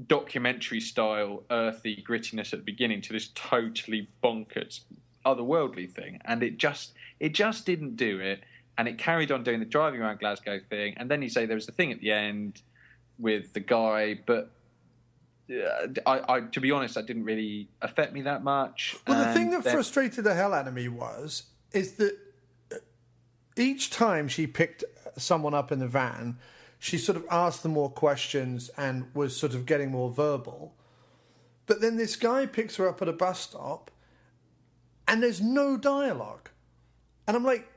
documentary style earthy grittiness at the beginning to this totally bonkers otherworldly thing, and it just didn't do it, and it carried on doing the driving around Glasgow thing, and then you say there was the thing at the end with the guy, but I to be honest, that didn't really affect me that much. Well, the thing that frustrated the hell out of me is that each time she picked someone up in the van, she sort of asked them more questions and was sort of getting more verbal. But then this guy picks her up at a bus stop and there's no dialogue. And I'm like,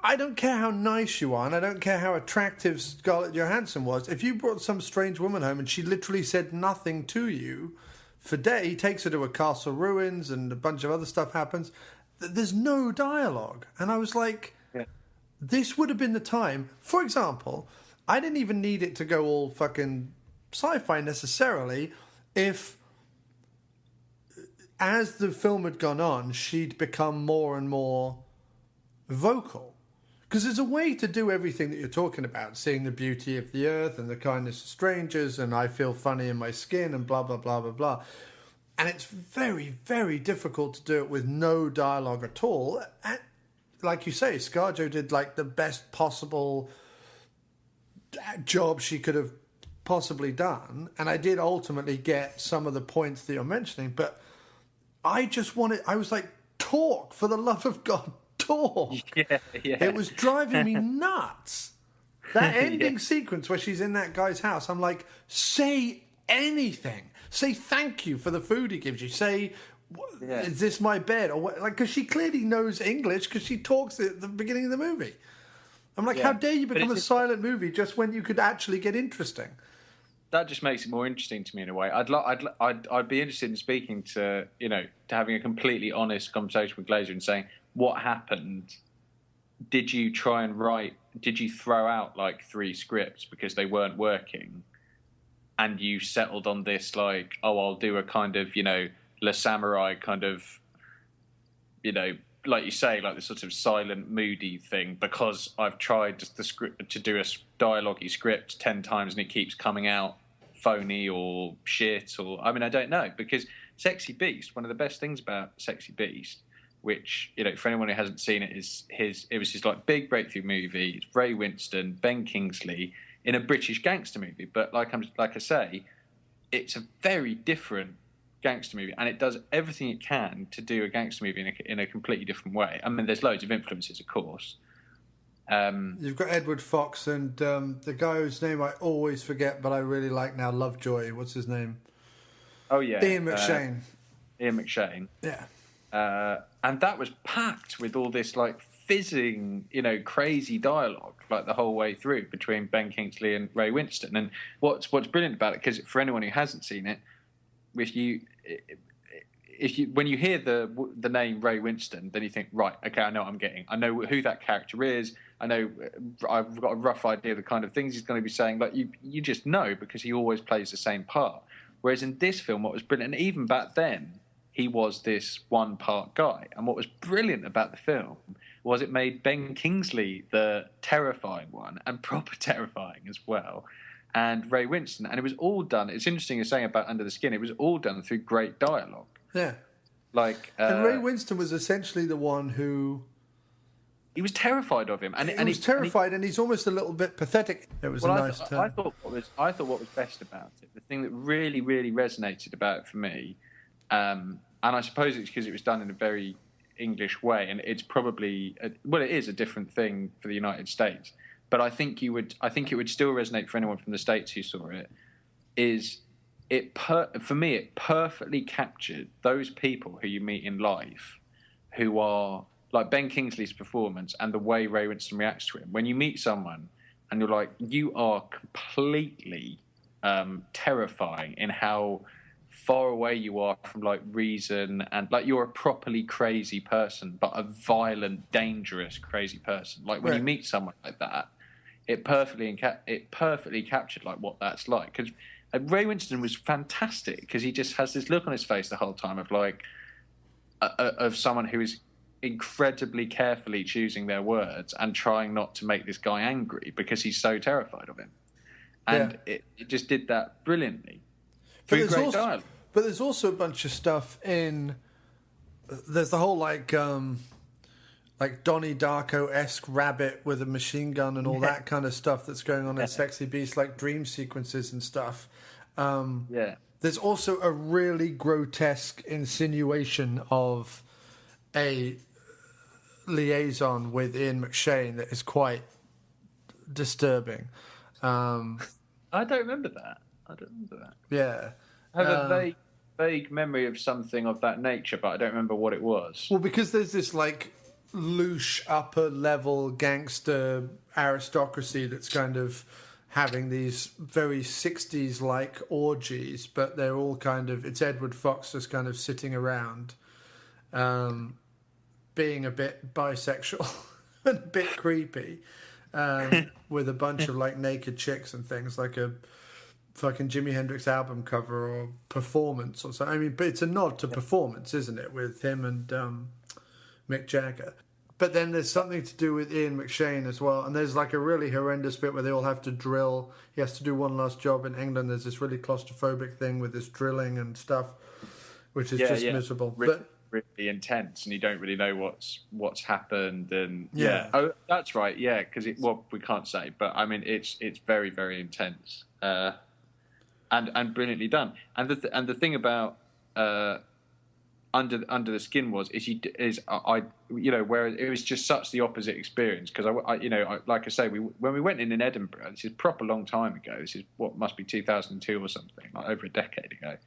I don't care how nice you are and I don't care how attractive Scarlett Johansson was. If you brought some strange woman home and she literally said nothing to you for days, he takes her to a castle ruins and a bunch of other stuff happens. There's no dialogue. And I was like, This would have been the time. For example, I didn't even need it to go all fucking sci-fi necessarily if, as the film had gone on, she'd become more and more vocal. Because there's a way to do everything that you're talking about, seeing the beauty of the earth and the kindness of strangers and I feel funny in my skin and blah, blah, blah, blah, blah. And it's very, very difficult to do it with no dialogue at all. And like you say, ScarJo did like the best possible job she could have possibly done, and I did ultimately get some of the points that you're mentioning, but I was like, talk, for the love of God, talk. Yeah. It was driving me nuts. That ending sequence where she's in that guy's house, I'm like, say anything. Say thank you for the food he gives you. Say Is this my bed? Or what? Like, because she clearly knows English because she talks at the beginning of the movie. I'm like, how dare you become a silent movie just when you could actually get interesting? That just makes it more interesting to me in a way. I'd be interested in speaking to having a completely honest conversation with Glazer and saying what happened. Did you try and write? Did you throw out like 3 scripts because they weren't working, and you settled on this like, oh, I'll do a kind of Le Samurai kind of like you say, like the sort of silent, moody thing, because I've tried the script to do a dialogue-y script 10 times and it keeps coming out phony or shit, or I don't know, because Sexy Beast, one of the best things about Sexy Beast, which for anyone who hasn't seen it, it was his like big breakthrough movie. It's Ray Winstone, Ben Kingsley in a British gangster movie, but like I say, it's a very different gangster movie, and it does everything it can to do a gangster movie in a completely different way. There's loads of influences, of course. You've got Edward Fox and the guy whose name I always forget, but I really like now, Lovejoy. What's his name? Oh yeah, Ian McShane. Ian McShane. Yeah. And that was packed with all this like fizzing, crazy dialogue like the whole way through between Ben Kingsley and Ray Winstone. And what's brilliant about it, because for anyone who hasn't seen it, when you hear the name Ray Winstone, then you think, right, okay, I know what I'm getting. I know who that character is. I know I've got a rough idea of the kind of things he's going to be saying. Like you just know, because he always plays the same part. Whereas in this film, what was brilliant, and even back then, he was this one-part guy. And what was brilliant about the film was it made Ben Kingsley the terrifying one, and proper terrifying as well, and Ray Winstone. And it was all done, it's interesting you're saying about Under the Skin, it was all done through great dialogue. Yeah. And Ray Winstone was essentially the one who... He was terrified of him. He was terrified, and he's almost a little bit pathetic. It was a nice turn. I thought what was best about it, the thing that really, really resonated about it for me, and I suppose it's because it was done in a very English way, and it's probably it is a different thing for the United States. But I think it would still resonate for anyone from the States who saw it. For me, it perfectly captured those people who you meet in life, who are like Ben Kingsley's performance and the way Ray Winstone reacts to him. When you meet someone and you're like, you are completely terrifying in how far away you are from like reason, and like you're a properly crazy person, but a violent, dangerous, crazy person. Like when you meet someone like that, it perfectly captured like what that's like. Because Ray Winstone was fantastic, because he just has this look on his face the whole time of like of someone who is incredibly carefully choosing their words and trying not to make this guy angry because he's so terrified of him. And it just did that brilliantly. Through great dialogue. But there's also a bunch of stuff in... There's the whole like Donnie Darko-esque rabbit with a machine gun and all that kind of stuff that's going on in Sexy Beast, like dream sequences and stuff. There's also a really grotesque insinuation of a liaison with Ian McShane that is quite disturbing. I don't remember that. Yeah. I have a vague memory of something of that nature, but I don't remember what it was. Well, because there's this like louche upper level gangster aristocracy that's kind of having these very 60s like orgies, but they're all kind of, it's Edward Fox just kind of sitting around being a bit bisexual and a bit creepy with a bunch of like naked chicks and things, like a fucking Jimi Hendrix album cover or performance or something. But it's a nod to performance, isn't it, with him and Mick Jagger. But then there's something to do with Ian McShane as well, and there's like a really horrendous bit where they all have to drill. He has to do one last job in England. There's this really claustrophobic thing with this drilling and stuff, which is just miserable. But really intense, and you don't really know what's happened. And oh, that's right, because we can't say, but it's very, very intense. And brilliantly done. And the thing about Under the Skin where it was just such the opposite experience, because I like I say, when we went in Edinburgh, this is proper long time ago. This is what must be 2002 or something, like over a decade ago.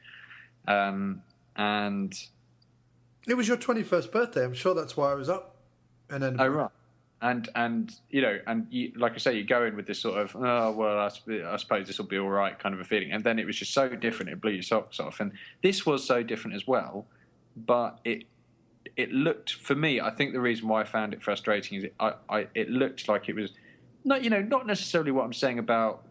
And It was your 21st birthday. I'm sure that's why I was up in Edinburgh. Oh, right. And you, like I say, you go in with this sort of, oh, well, I suppose this will be all right kind of a feeling. And then it was just so different. It blew your socks off. And this was so different as well. But it looked, for me, I think the reason why I found it frustrating is it looked like it was, not necessarily what I'm saying about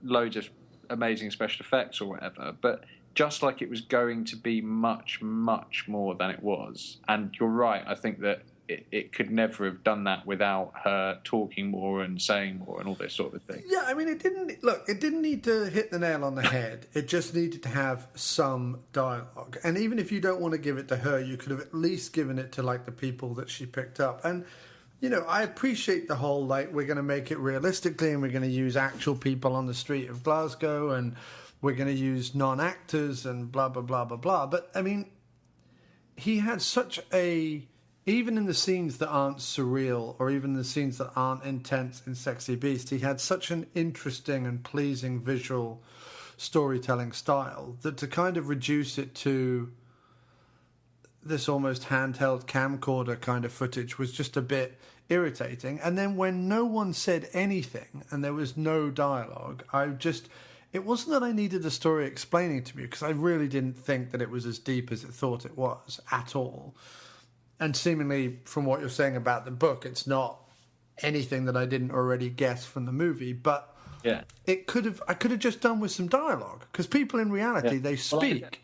loads of amazing special effects or whatever, but just like it was going to be much, much more than it was. And you're right, I think that it could never have done that without her talking more and saying more and all this sort of thing. Yeah, I mean, it didn't need to hit the nail on the head. It just needed to have some dialogue. And even if you don't want to give it to her, you could have at least given it to, like, the people that she picked up. And, I appreciate the whole, like, we're going to make it realistically and we're going to use actual people on the street of Glasgow and we're going to use non-actors and blah, blah, blah, blah, blah. But, I mean, he had such a... Even in the scenes that aren't surreal or even the scenes that aren't intense in Sexy Beast, he had such an interesting and pleasing visual storytelling style that to kind of reduce it to this almost handheld camcorder kind of footage was just a bit irritating. And then when no one said anything and there was no dialogue, it wasn't that I needed the story explaining to me, because I really didn't think that it was as deep as it thought it was at all. And seemingly, from what you're saying about the book, it's not anything that I didn't already guess from the movie. But yeah, I could have just done with some dialogue, because people in reality, they speak.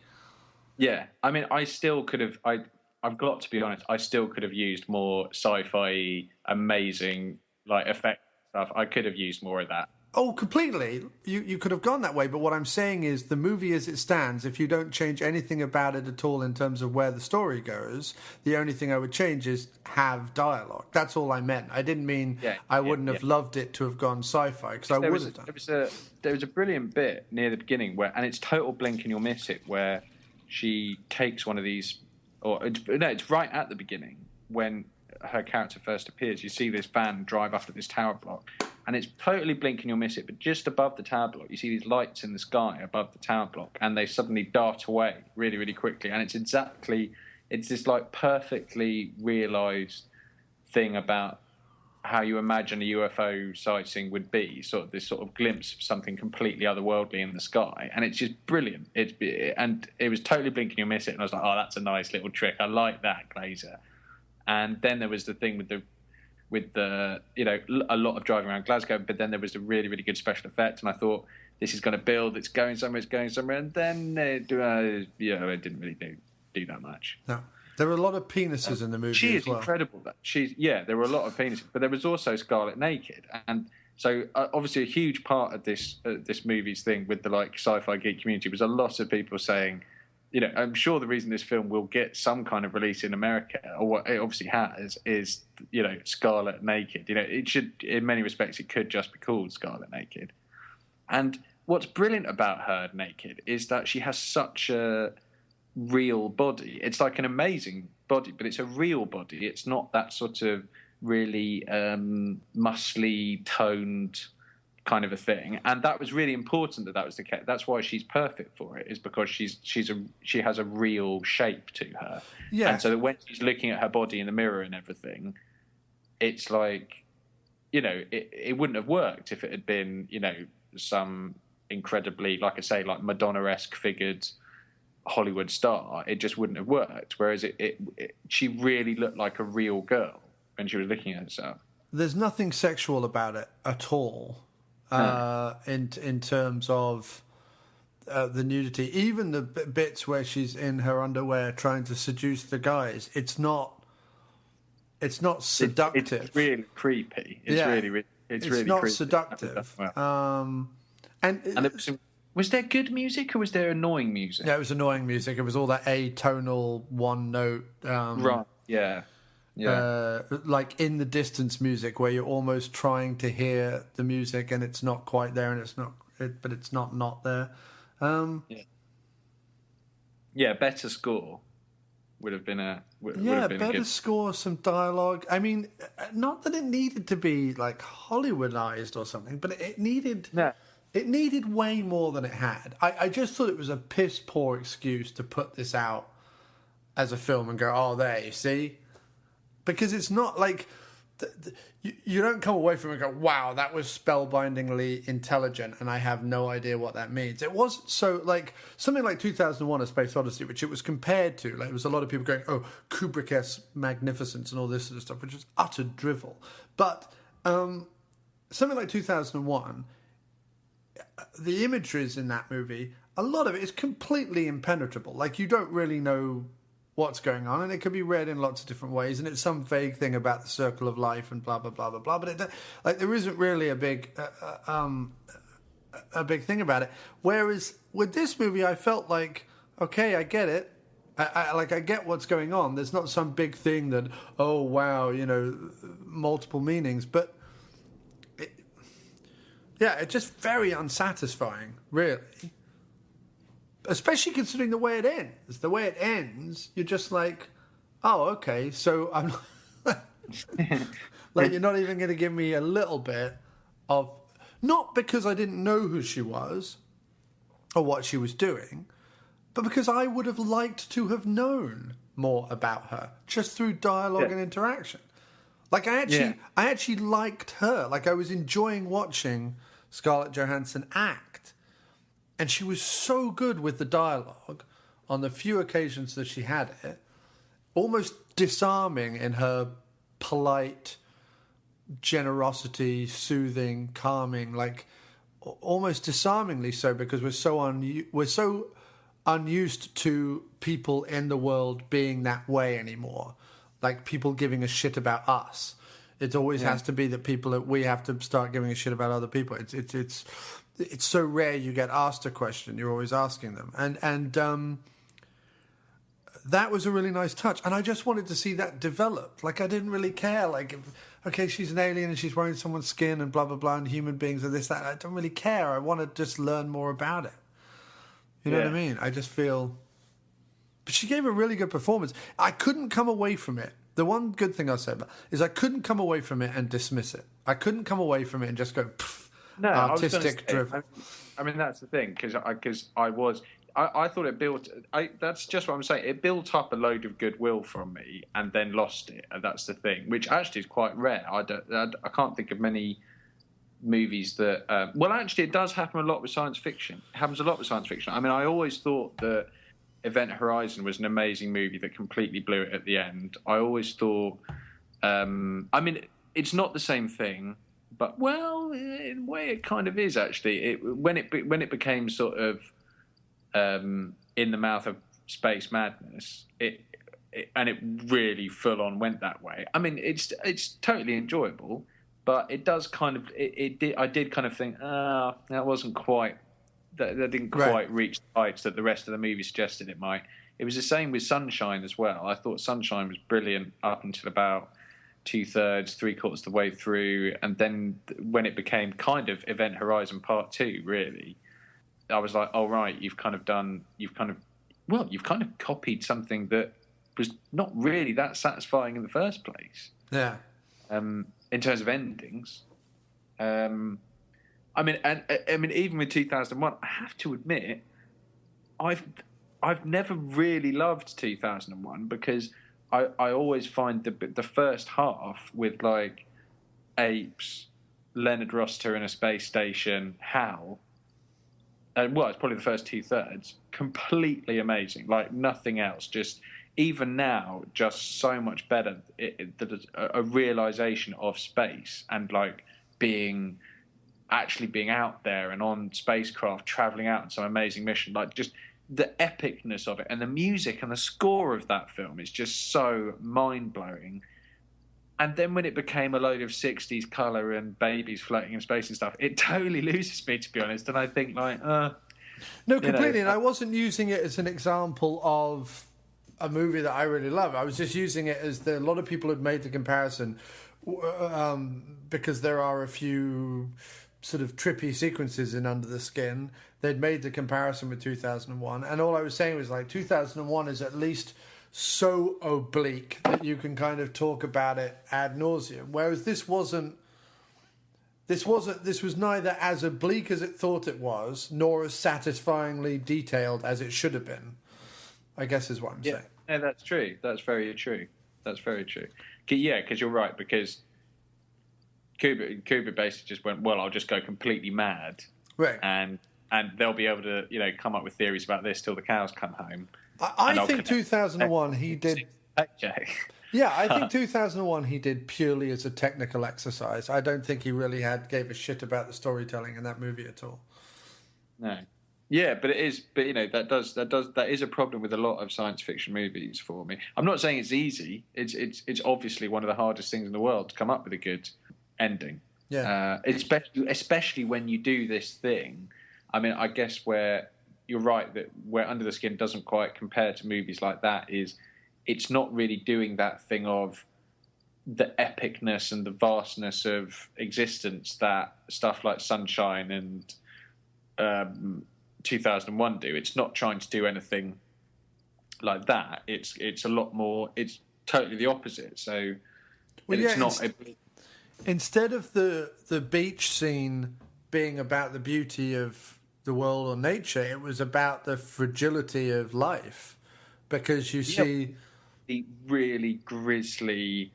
Yeah, I mean, I still could have. I've got to be honest. I still could have used more sci-fi, amazing, like effect stuff. I could have used more of that. Oh, completely. You could have gone that way, but what I'm saying is the movie as it stands, if you don't change anything about it at all in terms of where the story goes, the only thing I would change is have dialogue. That's all I meant. I didn't mean I wouldn't have loved it to have gone sci-fi, because I would have done. There was a brilliant bit near the beginning and it's total blink and you'll miss it, where she takes one of these, it's right at the beginning when her character first appears. You see this van drive up at this tower block. And it's totally blink and you'll miss it, but just above the tower block, you see these lights in the sky above the tower block, and they suddenly dart away really, really quickly. And it's this like perfectly realised thing about how you imagine a UFO sighting would be, this sort of glimpse of something completely otherworldly in the sky. And it's just brilliant. And it was totally blink and you'll miss it. And I was like, oh, that's a nice little trick. I like that, Glazer. And then there was the thing with the a lot of driving around Glasgow, but then there was a really, really good special effect, and I thought, this is going to build, it's going somewhere, and then it didn't really do that much. No. There were a lot of penises in the movie. She as is well. incredible. There were a lot of penises, but there was also Scarlet naked, and so obviously a huge part of this movie's thing with the like sci-fi geek community was a lot of people saying, I'm sure the reason this film will get some kind of release in America, or what it obviously has, is, Scarlet Naked. It should, in many respects, it could just be called Scarlet Naked. And what's brilliant about her naked is that she has such a real body. It's like an amazing body, but it's a real body. It's not that sort of really muscly, toned kind of a thing, and that was really important that was the case. That's why she's perfect for it, is because she has a real shape to her. Yeah. And so that when she's looking at her body in the mirror and everything, it's like, it wouldn't have worked if it had been, some incredibly, like I say, like Madonna-esque figured Hollywood star. It just wouldn't have worked. Whereas she really looked like a real girl when she was looking at herself. There's nothing sexual about it at all. In terms of the nudity, even the bits where she's in her underwear trying to seduce the guys, it's not seductive. It's really creepy. It's really not creepy. seductive. And was there good music or was there annoying music? Yeah, it was annoying music. It was all that atonal one note. Right. Yeah. Yeah. Like in the distance music, where you're almost trying to hear the music and it's not quite there, and but it's not there. Better score would have been better score, some dialogue. I mean, not that it needed to be like Hollywoodized or something, but it needed way more than it had. I just thought it was a piss poor excuse to put this out as a film and go, oh, there, you see? Because it's not like... You don't come away from it and go, wow, that was spellbindingly intelligent and I have no idea what that means. It wasn't so, like, something like 2001 A Space Odyssey, which it was compared to. Like, there was a lot of people going, oh, Kubrick-esque magnificence and all this sort of stuff, which was utter drivel. But something like 2001, the imageries in that movie, a lot of it is completely impenetrable. Like, you don't really know what's going on, and it could be read in lots of different ways, and it's some vague thing about the circle of life and blah blah blah blah blah. But there isn't really a big thing about it. Whereas with this movie, I felt like, okay, I get it. I get what's going on. There's not some big thing that, oh wow, multiple meanings, but it's just very unsatisfying, really. Especially considering the way it ends. The way it ends, you're just like, oh, okay, so I'm like, you're not even going to give me a little bit of, not because I didn't know who she was or what she was doing, but because I would have liked to have known more about her just through dialogue and interaction. Like, I actually liked her. Like, I was enjoying watching Scarlett Johansson act. And she was so good with the dialogue on the few occasions that she had it, almost disarming in her polite generosity, soothing, calming, like almost disarmingly so, because we're so unused to people in the world being that way anymore. Like, people giving a shit about us. It always has to be that we have to start giving a shit about other people. It's so rare you get asked a question. You're always asking them. And that was a really nice touch. And I just wanted to see that develop. Like, I didn't really care. Like, okay, she's an alien and she's wearing someone's skin and blah, blah, blah, and human beings and this, that. I don't really care. I want to just learn more about it. You know what I mean? I just feel... But she gave a really good performance. I couldn't come away from it. The one good thing I'll say about it is I couldn't come away from it and dismiss it. I couldn't come away from it and just go... Pfft. No, artistic driven. I mean, that's the thing, because I thought it built. That's just what I'm saying. It built up a load of goodwill from me, and then lost it. And that's the thing, which actually is quite rare. I can't think of many movies that. Well, actually, it does happen a lot with science fiction. It happens a lot with science fiction. I mean, I always thought that Event Horizon was an amazing movie that completely blew it at the end. I always thought. I mean, it's not the same thing. But, well, in a way it kind of is, actually. When it became sort of in the mouth of space madness, it really full on went that way. I mean, it's totally enjoyable, but it does kind of I did kind of think, that wasn't quite that didn't quite reach the heights that the rest of the movie suggested it might. It was the same with Sunshine as well. I thought Sunshine was brilliant up until about 2/3, 3/4 of the way through, and then when it became kind of Event Horizon Part 2, really, I was like, oh right, you've kind of copied something that was not really that satisfying in the first place. Yeah. In terms of endings. I mean, even with 2001, I have to admit, I've never really loved 2001 because I always find the first half with, like, apes, Leonard Rossiter in a space station, Hal, and, well, it's probably the first 2/3, completely amazing. Like, nothing else. Just, even now, just so much better. A realization of space and, like, actually being out there and on spacecraft, traveling out on some amazing mission. Like, just... the epicness of it and the music and the score of that film is just so mind-blowing. And then when it became a load of 60s colour and babies floating in space and stuff, it totally loses me, to be honest. And I think, like... No, completely. And I wasn't using it as an example of a movie that I really love. I was just using it as a lot of people had made the comparison because there are a few sort of trippy sequences in Under the Skin. They'd made the comparison with 2001, and all I was saying was, like, 2001 is at least so oblique that you can kind of talk about it ad nauseum, whereas this was neither as oblique as it thought it was, nor as satisfyingly detailed as it should have been, I guess is what I'm saying. No, that's true. That's very true. That's very true. Yeah, because you're right. Because Kubrick basically just went, well, I'll just go completely mad, Right. and they'll be able to, come up with theories about this till the cows come home. I think 2001 he did. Okay. Yeah, I think 2001 he did purely as a technical exercise. I don't think he really gave a shit about the storytelling in that movie at all. No. Yeah, but it is. But that is a problem with a lot of science fiction movies for me. I'm not saying it's easy. It's obviously one of the hardest things in the world to come up with a good ending. Yeah. Especially when you do this thing. I mean, I guess where you're right that where Under the Skin doesn't quite compare to movies like that is it's not really doing that thing of the epicness and the vastness of existence that stuff like Sunshine and 2001 do. It's not trying to do anything like that. It's a lot more. It's totally the opposite. So it's not. Instead of the beach scene being about the beauty of the world or nature, it was about the fragility of life, because you see the really grisly,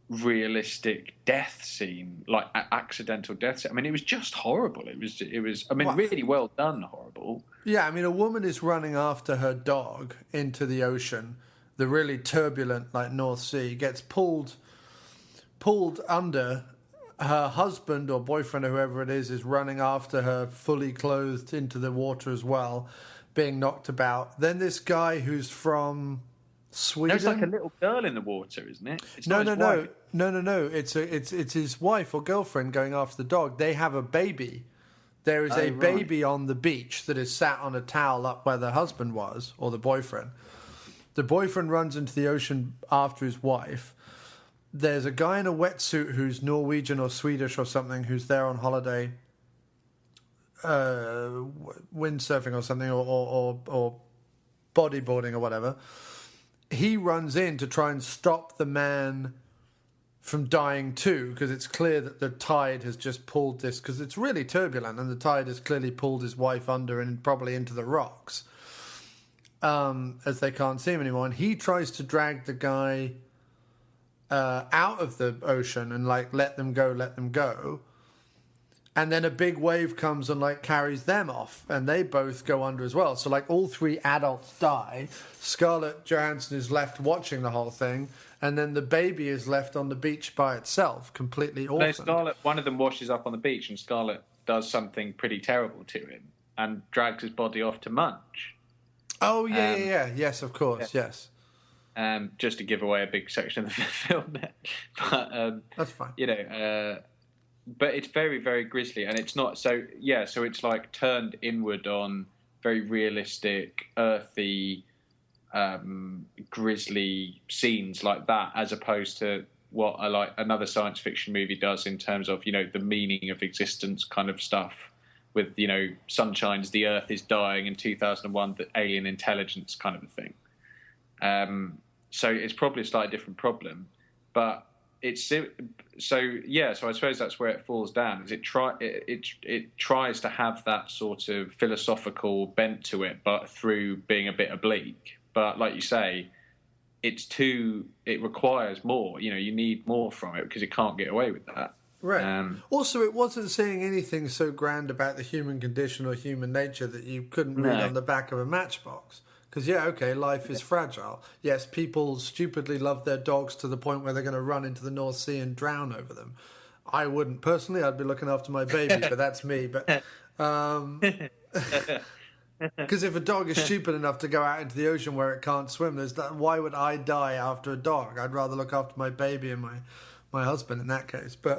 realistic death scene, like accidental death scene. I mean, it was just horrible. It was. I mean, really well done. Horrible. Yeah, I mean, a woman is running after her dog into the ocean. The really turbulent, like North Sea, gets pulled under. Her husband or boyfriend or whoever it is running after her, fully clothed, into the water as well, being knocked about. Then this guy who's from Sweden. There's like a little girl in the water, isn't it? It's no. wife. It's his wife or girlfriend going after the dog. They have a baby. There is a baby on the beach that is sat on a towel up where the husband was, or the boyfriend. The boyfriend runs into the ocean after his wife. There's a guy in a wetsuit who's Norwegian or Swedish or something, who's there on holiday, windsurfing or something, or bodyboarding or whatever. He runs in to try and stop the man from dying too, because it's clear that the tide has just pulled this, because it's really turbulent, and the tide has clearly pulled his wife under and probably into the rocks, as they can't see him anymore. And he tries to drag the guy out of the ocean and like let them go, and then a big wave comes and like carries them off, and they both go under as well. So like all three adults die. Scarlett Johansson is left watching the whole thing, and then the baby is left on the beach by itself, completely orphaned. No, Scarlett. One of them washes up on the beach, and Scarlett does something pretty terrible to him and drags his body off to munch. Oh yeah. Yes, of course, yeah. Yes. Just to give away a big section of the film there. But, that's fine. But it's very, very grisly, and it's not so. Yeah, so it's like turned inward on very realistic, earthy, grisly scenes like that, as opposed to what another science fiction movie does in terms of the meaning of existence kind of stuff. With Sunshine's The Earth is Dying, in 2001, the alien intelligence kind of a thing. So it's probably a slightly different problem, but So I suppose that's where it falls down. Is it tries to have that sort of philosophical bent to it, but through being a bit oblique. But like you say, it requires more. You need more from it because it can't get away with that. Right. Also, it wasn't saying anything so grand about the human condition or human nature that you couldn't read on the back of a matchbox. Because, life is fragile. Yes, people stupidly love their dogs to the point where they're going to run into the North Sea and drown over them. I wouldn't personally. I'd be looking after my baby, but that's me. But because if a dog is stupid enough to go out into the ocean where it can't swim, why would I die after a dog? I'd rather look after my baby and my husband in that case. But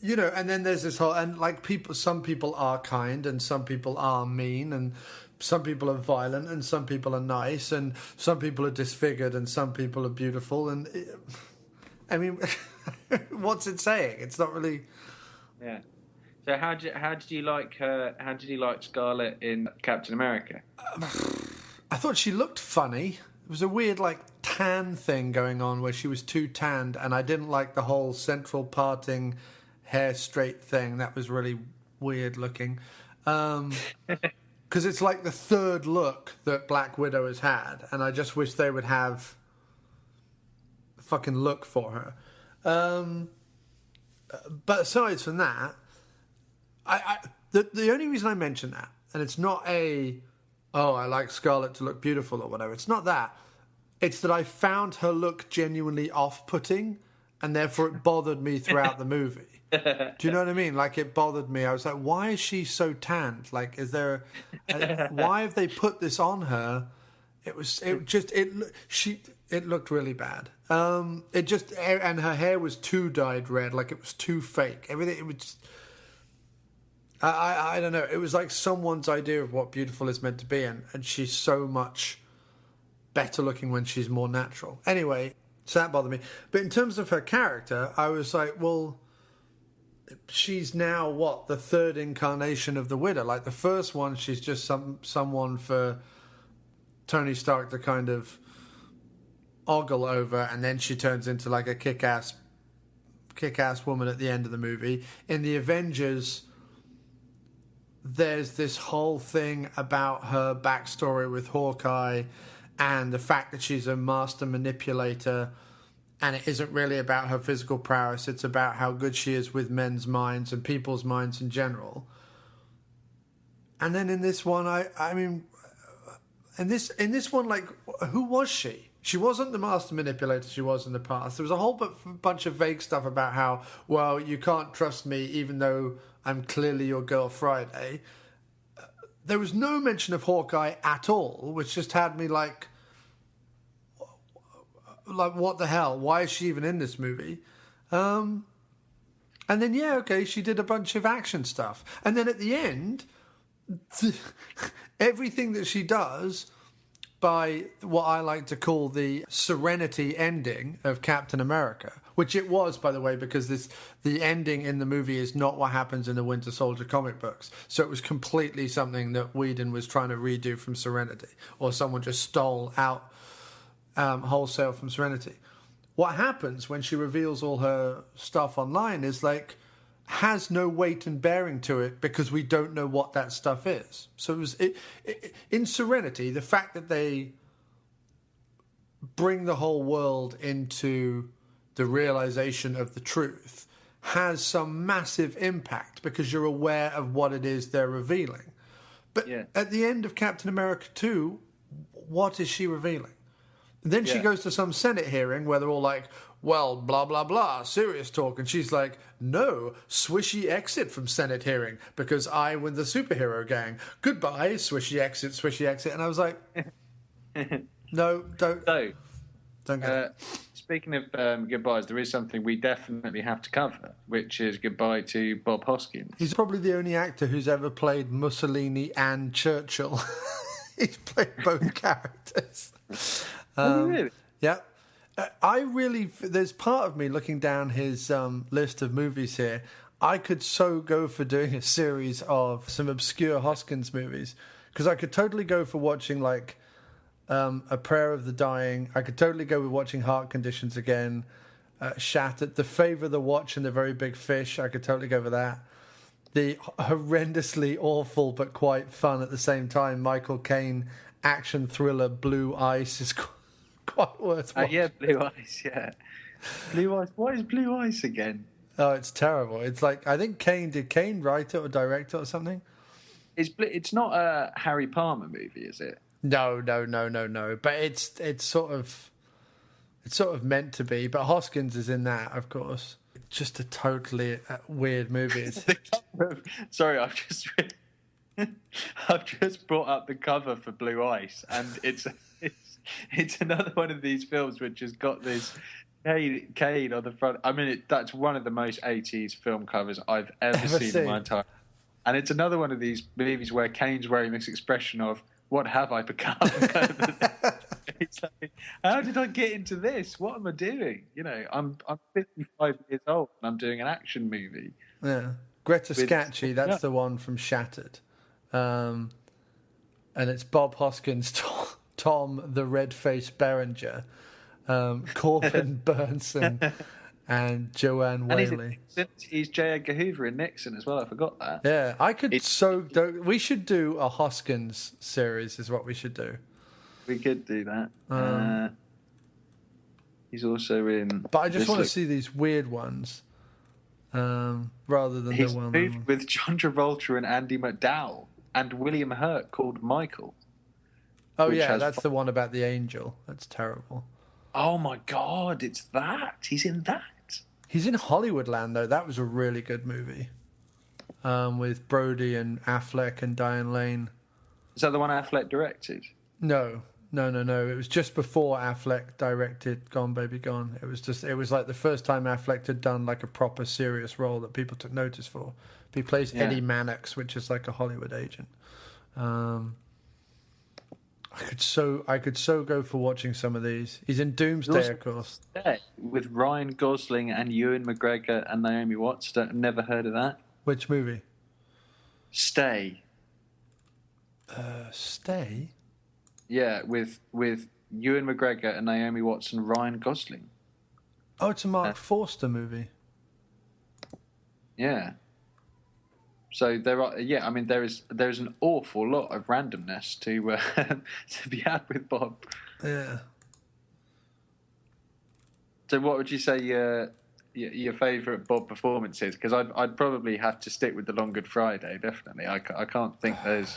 and then there's this whole, and like some people are kind and some people are mean, and some people are violent and some people are nice, and some people are disfigured and some people are beautiful. And I mean, what's it saying? It's not really. Yeah. So how did you like her? How did you like Scarlett in Captain America? I thought she looked funny. It was a weird tan thing going on where she was too tanned, and I didn't like the whole central parting hair straight thing. That was really weird looking. because it's like the third look that Black Widow has had, and I just wish they would have a fucking look for her. But aside from that, the only reason I mention that, and it's not I like Scarlett to look beautiful or whatever. It's not that. It's that I found her look genuinely off-putting, and therefore it bothered me throughout the movie. Do you know what I mean? Like, it bothered me. I was like, why is she so tanned? Like, why have they put this on her? It looked really bad. And her hair was too dyed red, like it was too fake. Everything, it was just, I don't know. It was like someone's idea of what beautiful is meant to be, and she's so much better looking when she's more natural. Anyway, so that bothered me. But in terms of her character, I was like, well, she's now what, the third incarnation of the Widow. Like the first one, she's just someone for Tony Stark to kind of ogle over, and then she turns into like a kick-ass woman at the end of the movie. In the Avengers, there's this whole thing about her backstory with Hawkeye and the fact that she's a master manipulator, and it isn't really about her physical prowess, it's about how good she is with men's minds and people's minds in general. And then in this one, in this one, like, who was she? She wasn't the master manipulator she was in the past. There was a whole bunch of vague stuff about how, well, you can't trust me even though I'm clearly your girl Friday. There was no mention of Hawkeye at all, which just had me like, what the hell? Why is she even in this movie? And then, she did a bunch of action stuff. And then at the end, everything that she does, by what I like to call the Serenity ending of Captain America, which it was, by the way, because the ending in the movie is not what happens in the Winter Soldier comic books. So it was completely something that Whedon was trying to redo from Serenity, or someone just stole out wholesale from Serenity. What happens when she reveals all her stuff online is like, has no weight and bearing to it because we don't know what that stuff is. So in Serenity, the fact that they bring the whole world into the realization of the truth has some massive impact because you're aware of what it is they're revealing. But at the end of Captain America 2, what is she revealing? And then she goes to some Senate hearing where they're all like, well, blah, blah, blah, serious talk. And she's like, no, swishy exit from Senate hearing because I win the superhero gang. Goodbye, swishy exit, swishy exit. And I was like, no, don't get it. Speaking of goodbyes, there is something we definitely have to cover, which is goodbye to Bob Hoskins. He's probably the only actor who's ever played Mussolini and Churchill. He's played both characters. Really? Yeah. There's part of me looking down his list of movies here. I could so go for doing a series of some obscure Hoskins movies because I could totally go for watching like A Prayer of the Dying. I could totally go with watching Heart Conditions again, Shattered, The Favour, The Watch, and The Very Big Fish. I could totally go for that. The horrendously awful but quite fun at the same time Michael Caine action thriller Blue Ice is quite worth watching. Blue Ice, Blue Ice. What is Blue Ice again? Oh, it's terrible. It's like, I think did Caine write it or direct it or something? It's not a Harry Palmer movie, is it? No. But it's sort of meant to be. But Hoskins is in that, of course. Just a totally weird movie. Sorry, I've just brought up the cover for Blue Ice, and it's another one of these films which has got this Caine on the front. I mean, that's one of the most 80s film covers I've ever seen in my entire. And it's another one of these movies where Caine's wearing this expression of "What have I become?" It's like, how did I get into this? What am I doing? You know, I'm 55 years old and I'm doing an action movie. Yeah, Greta Scacchi. That's the one from Shattered, and it's Bob Hoskins, Tom the Red-Faced Berenger, Corbin Burnson, and Joanne And Whaley. he's J. Edgar Hoover in Nixon as well. I forgot that. Yeah, we should do a Hoskins series. Is what we should do. We could do that. He's also in. But I just want to see these weird ones, rather than the one. He's moved with John Travolta and Andy McDowell and William Hurt called Michael. Oh yeah, that's the one about the angel. That's terrible. Oh my God, it's that. He's in that. He's in Hollywoodland though. That was a really good movie, with Brody and Affleck and Diane Lane. Is that the one Affleck directed? No. It was just before Affleck directed Gone Baby Gone. It was like the first time Affleck had done like a proper serious role that people took notice for. He plays Eddie Mannix, which is like a Hollywood agent. I could so go for watching some of these. He's in Doomsday, of course. With Ryan Gosling and Ewan McGregor and Naomi Watts. I've never heard of that. Which movie? Stay. Stay? Yeah, with Ewan McGregor and Naomi Watts and Ryan Gosling. Oh, it's a Mark Forster movie. Yeah. So there are, there is an awful lot of randomness to to be had with Bob. Yeah. So what would you say your favourite Bob performance is? Because I'd probably have to stick with the Long Good Friday. Definitely, I can't think there's.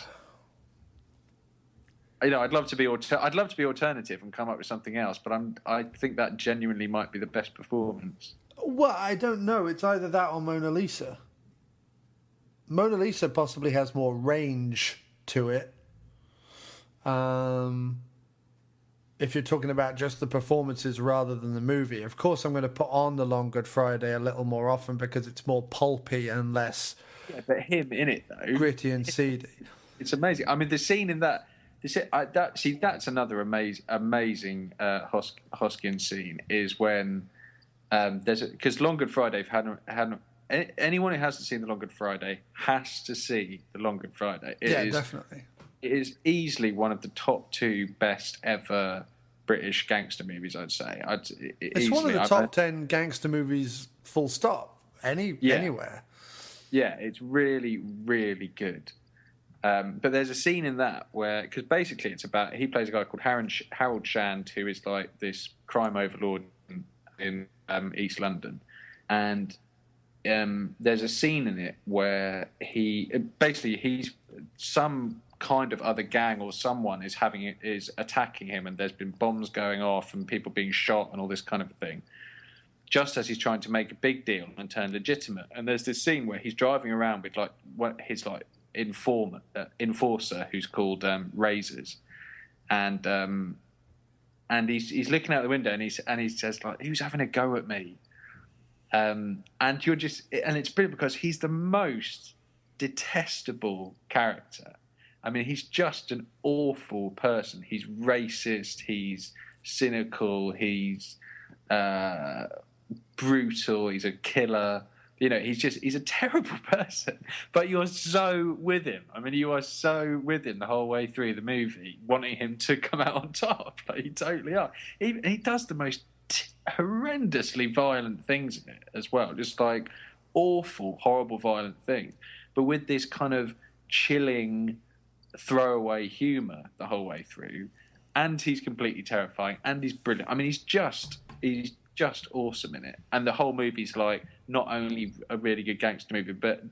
I'd love to be alternative and come up with something else, but I think that genuinely might be the best performance. Well, I don't know. It's either that or Mona Lisa. Mona Lisa possibly has more range to it. If you're talking about just the performances rather than the movie. Of course, I'm going to put on the Long Good Friday a little more often because it's more pulpy and less. Yeah, but him in it though, gritty and seedy. It's amazing. I mean, the scene in that. That's another amazing Hoskins scene is when because Long Good Friday anyone who hasn't seen the Long Good Friday has to see the Long Good Friday. Definitely. It is easily one of the top 2 best ever British gangster movies. I'd say. It's one of the top 10 gangster movies. Full stop. Anywhere. Yeah, it's really, really good. But there's a scene in that where, because basically it's about, he plays a guy called Harold Shand, who is like this crime overlord in East London. And there's a scene in it where he's some kind of other gang or someone is attacking him, and there's been bombs going off and people being shot and all this kind of thing. Just as he's trying to make a big deal and turn legitimate. And there's this scene where he's driving around with his enforcer who's called Razors, and he's looking out the window and he says like, "Who's having a go at me?" And it's brilliant because he's the most detestable character. I mean, he's just an awful person. He's racist. He's cynical. He's brutal. He's a killer. He's a terrible person, but you're so with him. I mean, you are so with him the whole way through the movie, wanting him to come out on top. Like, you totally are. He does the most horrendously violent things in it as well, just like awful, horrible, violent things, but with this kind of chilling, throwaway humour the whole way through. And he's completely terrifying, and he's brilliant. I mean, he's just awesome in it. And the whole movie's like not only a really good gangster movie, but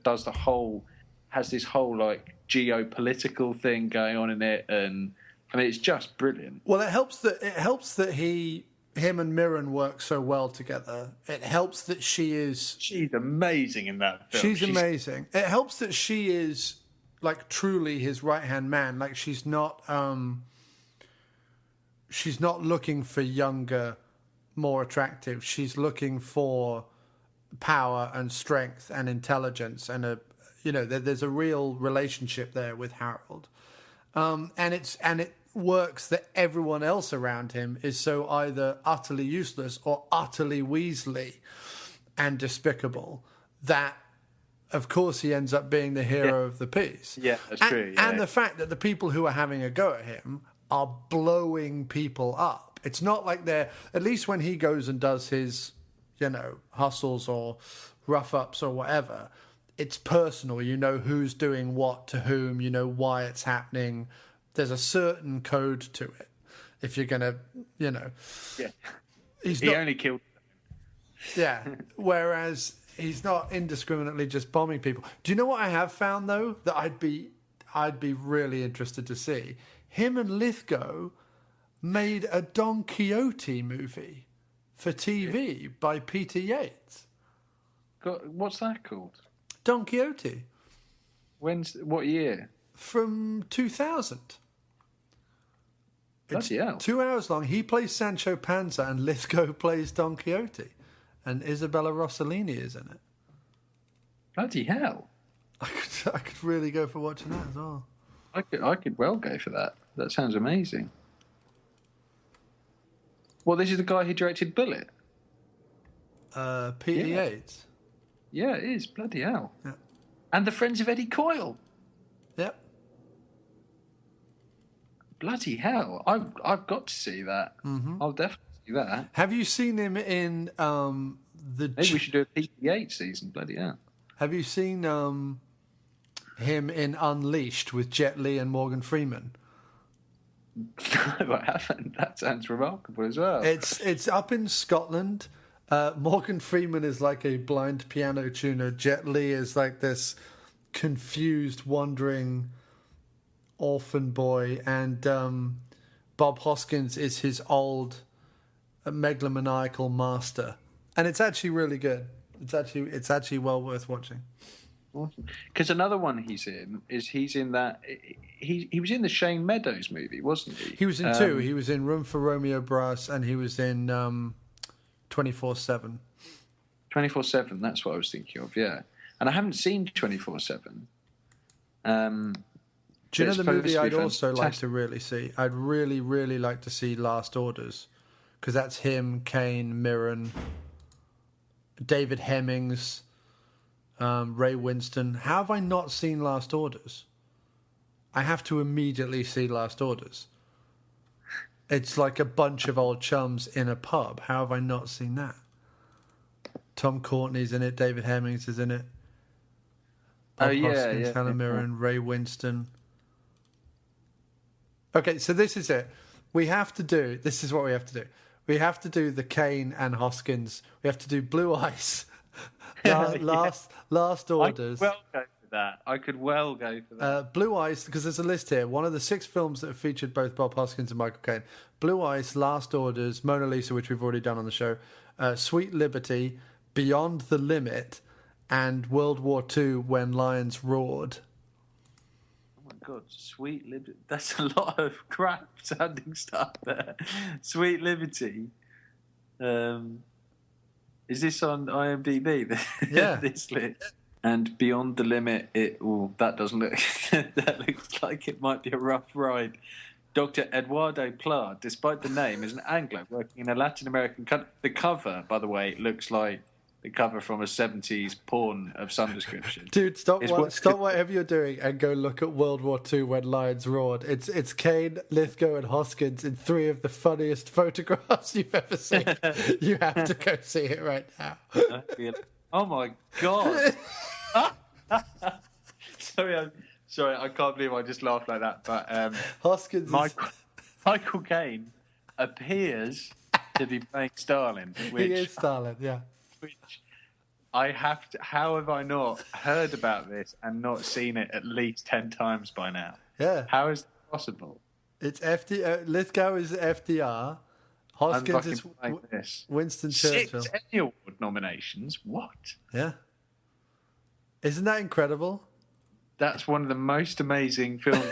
has this whole like geopolitical thing going on in it, and I mean it's just brilliant. Well, it helps that him and Mirren work so well together. It helps that she's amazing in that film. She's amazing. It helps that she is like truly his right-hand man. Like she's not looking for younger, more attractive. She's looking for power and strength and intelligence, and there's a real relationship there with Harold, and it works that everyone else around him is so either utterly useless or utterly weaselly and despicable that of course he ends up being the hero of the piece. Yeah, that's true. Yeah. And the fact that the people who are having a go at him are blowing people up. It's not like they're, at least when he goes and does his, hustles or rough ups or whatever. It's personal. You know who's doing what to whom. You know why it's happening. There's a certain code to it. If you're gonna, Yeah. he only killed. Yeah. Whereas he's not indiscriminately just bombing people. Do you know what I have found though that I'd be really interested to see? Him and Lithgow made a Don Quixote movie for TV by Peter Yates. What's that called? Don Quixote. What year? From 2000. Bloody hell. 2 hours long. He plays Sancho Panza and Lithgow plays Don Quixote. And Isabella Rossellini is in it. Bloody hell. I could really go for watching that as well. I could well go for that. That sounds amazing. Well, this is the guy who directed Bullet. Peter Yates. Yeah, it is. Bloody hell. Yeah. And the Friends of Eddie Coyle. Yep. Bloody hell. I've got to see that. Mm-hmm. I'll definitely see that. Have you seen him in Maybe we should do a Peter Yates season. Bloody hell. Have you seen him in Unleashed with Jet Li and Morgan Freeman? No, I haven't. That sounds remarkable as well. It's up in Scotland. Morgan Freeman is like a blind piano tuner. Jet Li is like this confused, wandering orphan boy, and Bob Hoskins is his old megalomaniacal master. And it's actually really good. It's actually well worth watching. Because another one he's in that he was in the Shane Meadows movie, wasn't he? He was in two. He was in Room for Romeo Brass, and he was in 24/7. 24/7. That's what I was thinking of. Yeah, and I haven't seen 24/7. Do you know the movie I'd also like to really see? I'd really, really like to see Last Orders, because that's him, Caine, Mirren, David Hemmings, Ray Winston. How have I not seen Last Orders? I have to immediately see Last Orders. It's like a bunch of old chums in a pub. How have I not seen that? Tom Courtney's in it. David Hemmings is in it. Bob Hoskins, Helen Mirren, Ray Winston. Okay, so this is it. This is what we have to do. We have to do the Caine and Hoskins. We have to do Blue Ice. Last Orders. I could well go for that. Blue Ice, because there's a list here. One of the 6 films that have featured both Bob Hoskins and Michael Caine. Blue Ice, Last Orders, Mona Lisa, which we've already done on the show, Sweet Liberty, Beyond the Limit, and World War II, When Lions Roared. Oh my God, Sweet Liberty. That's a lot of crap sounding stuff there. Sweet Liberty. Is this on IMDb? Yeah. This list. And Beyond the Limit, that doesn't look... that looks like it might be a rough ride. Dr. Eduardo Pla, despite the name, is an Anglo working in a Latin American country. The cover, by the way, looks like the cover from a 70s porn of some description. Dude, stop whatever you're doing and go look at World War II, When Lions Roared. It's Caine, Lithgow and Hoskins in 3 of the funniest photographs you've ever seen. You have to go see it right now. Oh my God. Sorry, I can't believe I just laughed like that. But Hoskins Michael Caine appears to be playing Stalin. He is Stalin, yeah. Which I have to... How have I not heard about this and not seen it at least 10 times by now? Yeah. How is that possible? It's Lithgow is FDR. Hoskins is Winston Churchill. 6 Emmy Award nominations. What? Yeah. Isn't that incredible? That's one of the most amazing film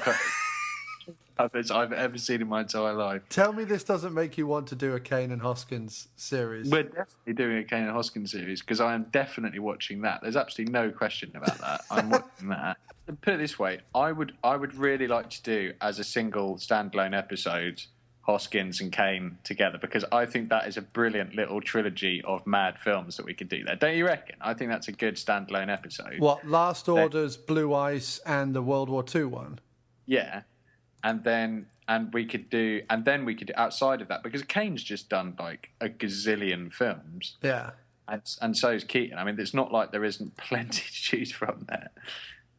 covers I've ever seen in my entire life. Tell me this doesn't make you want to do a Caine and Hoskins series. We're definitely doing a Caine and Hoskins series because I am definitely watching that. There's absolutely no question about that. I'm watching that. Put it this way, I would really like to do as a single standalone episode Hoskins and Caine together, because I think that is a brilliant little trilogy of mad films that we could do there. Don't you reckon? I think that's a good standalone episode. What, Last Orders, Blue Ice, and the World War II one? Yeah. And we could do outside of that, because Caine's just done like a gazillion films. Yeah. and so is Keaton. I mean, it's not like there isn't plenty to choose from there.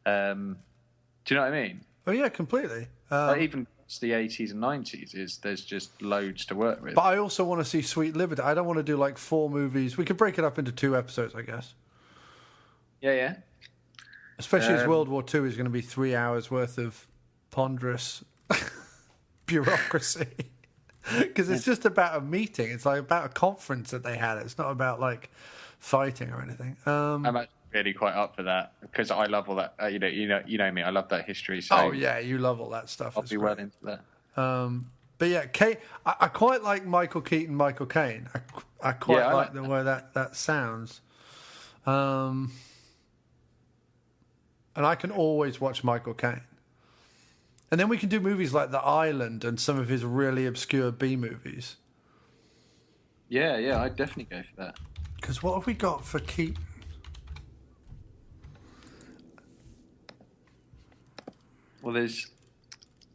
Do you know what I mean? Oh yeah, completely. Like even the 80s and 90s there's just loads to work with. But I also want to see Sweet Liberty. I don't want to do like 4 movies. We could break it up into 2 episodes, I guess. Yeah. Especially as World War II is going to be 3 hours worth of ponderous bureaucracy. Because it's just about a meeting. It's like about a conference that they had. It's not about like fighting or anything. I'm actually really quite up for that because I love all that. You know me. I love that history. So oh yeah, you love all that stuff. I'll be well into that. But yeah, I quite like Michael Keaton, Michael Caine. I quite like the way that sounds. And I can always watch Michael Caine. And then we can do movies like The Island and some of his really obscure B movies. Yeah, I'd definitely go for that. Because what have we got for Keaton? Well, there's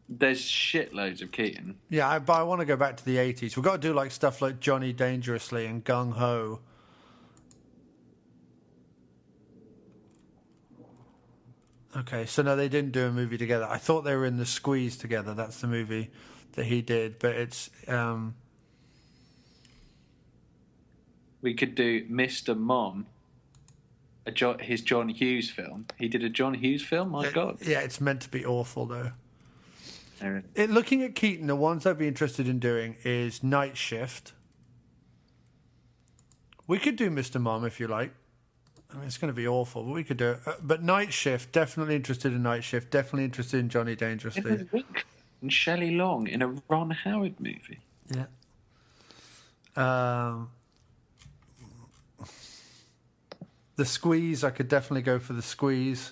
shitloads of Keaton. Yeah, but I want to go back to the 80s. We've got to do like stuff like Johnny Dangerously and Gung Ho. Okay, so no, they didn't do a movie together. I thought they were in The Squeeze together. That's the movie that he did, but it's... We could do Mr. Mom, his John Hughes film. He did a John Hughes film? My God. Yeah, it's meant to be awful, though. There Looking at Keaton, the ones I'd be interested in doing is Night Shift. We could do Mr. Mom if you like. I mean, it's going to be awful, but we could do it. But Night Shift, definitely interested in Night Shift, definitely interested in Johnny Dangerously. And Shelley Long in a Ron Howard movie. Yeah. The Squeeze, I could definitely go for The Squeeze.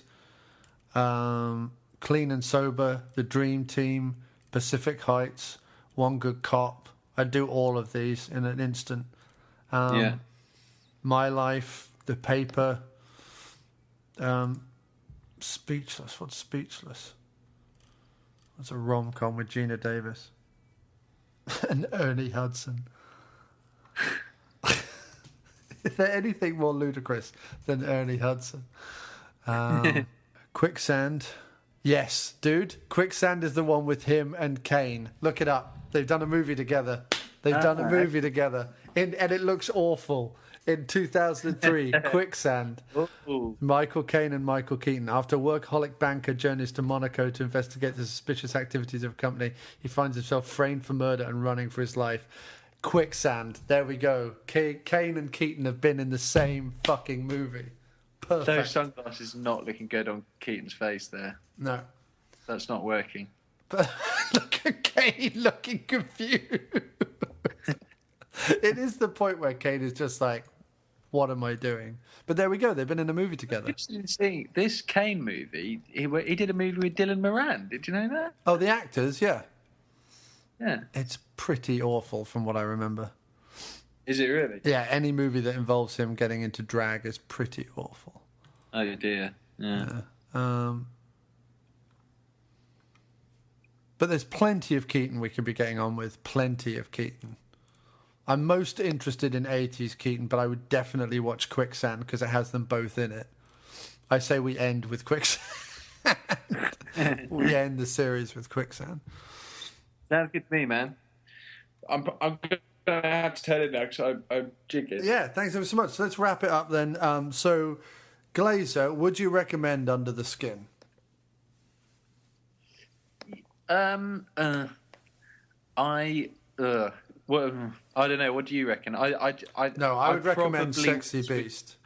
Clean and Sober, The Dream Team, Pacific Heights, One Good Cop. I'd do all of these in an instant. My Life, The Paper, Speechless. What's Speechless? That's a rom-com with Gina Davis and Ernie Hudson. Is there anything more ludicrous than Ernie Hudson? Quicksand. Yes, dude. Quicksand is the one with him and Caine. Look it up. They've done a movie together. And it looks awful. In 2003, Quicksand. Ooh. Michael Caine and Michael Keaton. After a workaholic banker journeys to Monaco to investigate the suspicious activities of a company, he finds himself framed for murder and running for his life. Quicksand. There we go. Caine and Keaton have been in the same fucking movie. Perfect. Those sunglasses not looking good on Keaton's face there. No. That's not working. But look at Caine looking confused. It is the point where Caine is just like, what am I doing? But there we go. They've been in a movie together. See, this Caine movie, he did a movie with Dylan Moran. Did you know that? Oh, the actors, yeah. Yeah. It's pretty awful from what I remember. Is it really? Yeah, any movie that involves him getting into drag is pretty awful. Oh, dear. Yeah. But there's plenty of Keaton we could be getting on with. Plenty of Keaton. I'm most interested in 80s Keaton, but I would definitely watch Quicksand because it has them both in it. I say we end with Quicksand. We end the series with Quicksand. Sounds good to me, man. I'm going to have to tell it now because I'm jigging. Yeah, thanks ever so much. So let's wrap it up then. So, Glazer, would you recommend Under the Skin? Well, I don't know. What do you reckon? I would recommend Sexy Beast.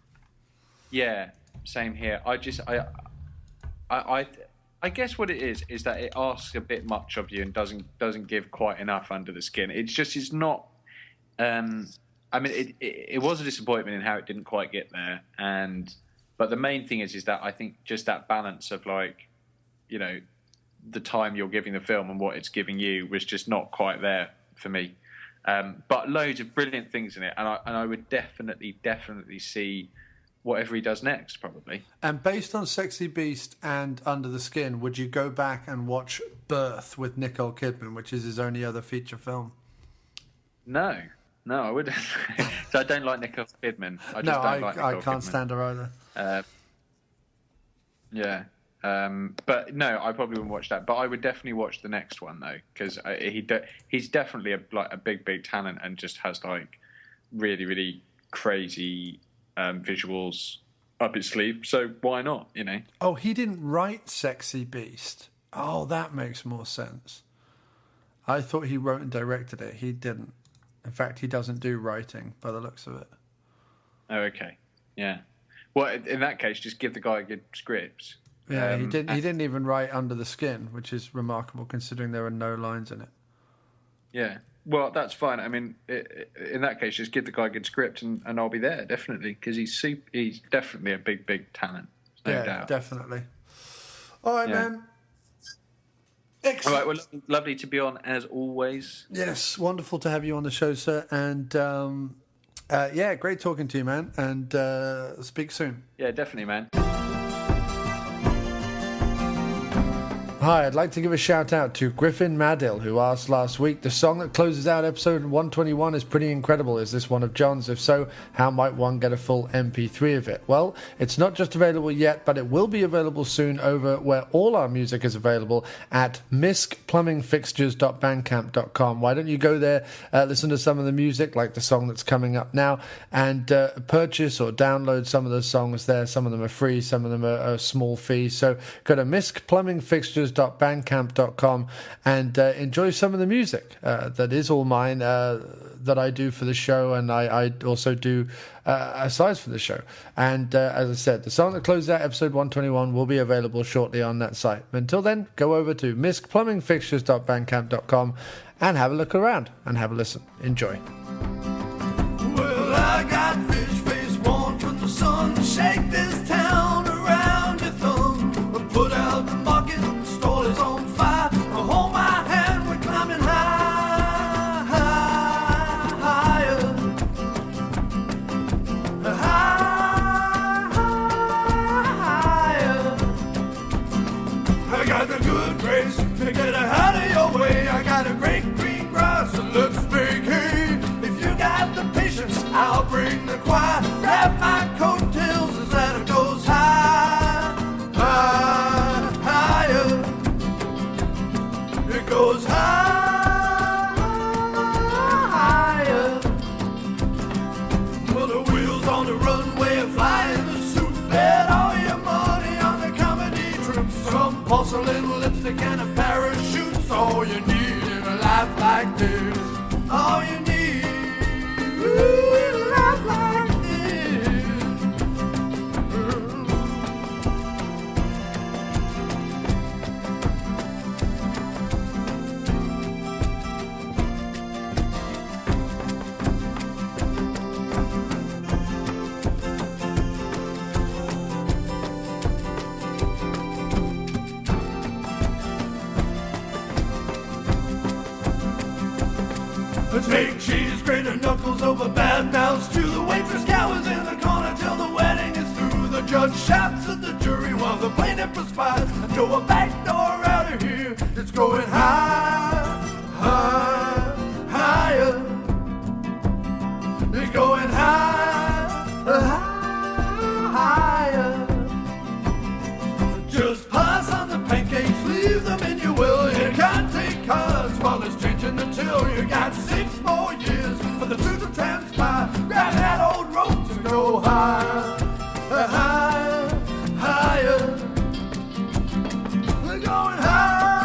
Yeah, same here. I guess what it is that it asks a bit much of you and doesn't give quite enough Under the Skin. It's not. I mean, it was a disappointment in how it didn't quite get there, but the main thing is that I think just that balance of like, you know, the time you're giving the film and what it's giving you was just not quite there for me. But loads of brilliant things in it, and I would definitely see whatever he does next, probably. And based on Sexy Beast and Under the Skin, would you go back and watch Birth with Nicole Kidman, which is his only other feature film? No. No, I wouldn't. So I don't like Nicole Kidman. I just No, don't like Nicole I can't Kidman. stand her either. Yeah. But no, I probably wouldn't watch that. But I would definitely watch the next one though, because he's definitely a big talent and just has like really really crazy visuals up his sleeve. So why not? You know. Oh, he didn't write Sexy Beast. Oh, that makes more sense. I thought he wrote and directed it. He didn't. In fact, he doesn't do writing by the looks of it. Oh, okay. Yeah. Well, in that case, just give the guy a good script. Yeah, he didn't even write Under the Skin, which is remarkable considering there are no lines in it. Yeah. Well, that's fine. I mean, in that case, just give the guy a good script and I'll be there, definitely, because he's definitely a big talent. No doubt. Definitely. All right, man. Excellent. All right, well, lovely to be on, as always. Yes, wonderful to have you on the show, sir. And, great talking to you, man. And speak soon. Yeah, definitely, man. Hi, I'd like to give a shout out to Griffin Madill, who asked last week, the song that closes out episode 121 is pretty incredible. Is this one of Jon's? If so, how might one get a full MP3 of it? Well, it's not just available yet, but it will be available soon over where all our music is available at miskplumbingfixtures.bandcamp.com. Why don't you go there, listen to some of the music, like the song that's coming up now, and purchase or download some of the songs there. Some of them are free, some of them are a small fee. So go to miskplumbingfixtures.bandcamp.com and enjoy some of the music that is all mine, that I do for the show, and I also do aside for the show. And as I said, the song that closes out episode 121 will be available shortly on that site. But until then, go over to miskplumbingfixtures.bandcamp.com and have a look around and have a listen. Enjoy. Well, I got fish face warm from the sun to shake this town around your thumb. Put out the market, the stall is on fire. Hold my hand, we're climbing higher. I got the good grace to get out of your way. I got a great green grass that looks big. Hey, if you got the patience, I'll bring the choir. Grab my coattails as that goes high, higher. It goes higher. Well, the wheels on the runway are flying. The suit bet all your money on the comedy trip. Some porcelain lipstick and a parachute. All you need in a life like this. All you need in a life like this. Take cheese, grater knuckles over bad mouths. To the waitress cowers in the corner till the wedding is through. The judge shouts at the jury while the plaintiff perspires. Throw a back door out of here. It's going higher. It's going higher. Just pass on the pancakes, leave them in your will. You can't take cards while it's changing the till. You got 6 more years for the truth to transpire. Grab that old rope to go higher. We're going higher.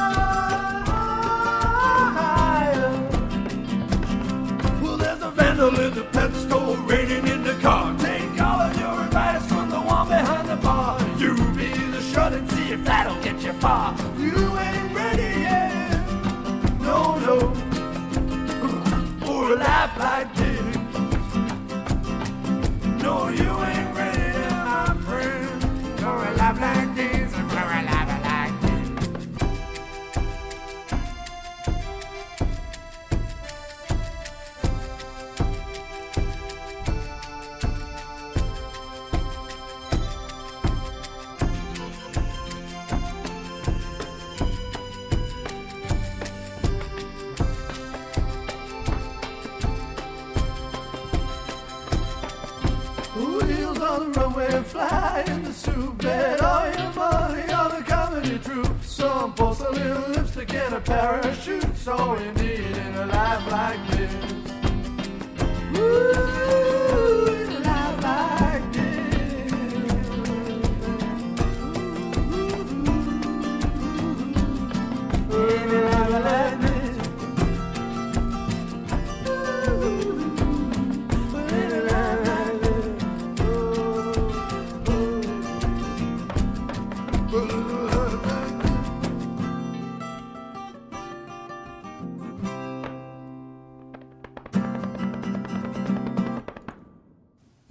Well, there's a vandal in the pet store, raining in the car. Take all of your advice from the one behind the bar. You be the shut and see if that'll get you far. You ain't ready yet. No. For a life like this. No, you ain't ready, my friend. For a life like this. For a life like this. soup. Bet all your money on a comedy troupe. Some porcelain lipstick and a parachute. All you need in a life like this. Ooh, in a life like this. Ooh, in a life like this.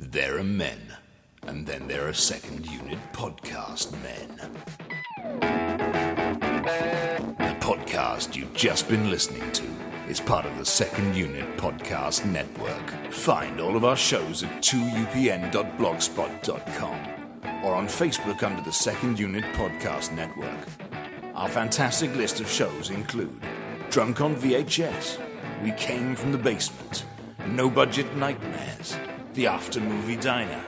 There are men, and then there are second unit podcast men. The podcast you've just been listening to is part of the Second Unit Podcast Network. Find all of our shows at 2upn.blogspot.com or on Facebook under the Second Unit Podcast Network. Our fantastic list of shows include Drunk on VHS, We Came from the Basement, No Budget Nightmares, The After Movie Diner,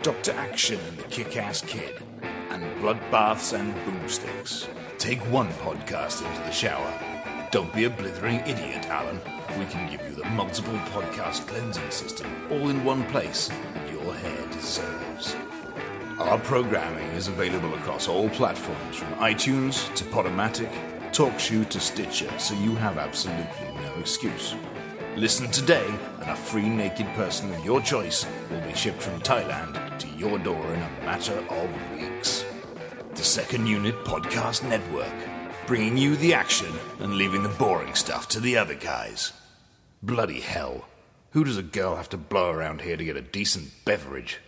Dr. Action and the Kick-Ass Kid, and Bloodbaths and Boomsticks. Take one podcast into the shower. Don't be a blithering idiot, Alan. We can give you the multiple podcast cleansing system all in one place that your hair deserves. Our programming is available across all platforms from iTunes to Podomatic, TalkShoe to Stitcher, so you have absolutely no excuse. Listen today, and a free naked person of your choice will be shipped from Thailand to your door in a matter of weeks. The Second Unit Podcast Network, bringing you the action and leaving the boring stuff to the other guys. Bloody hell, who does a girl have to blow around here to get a decent beverage?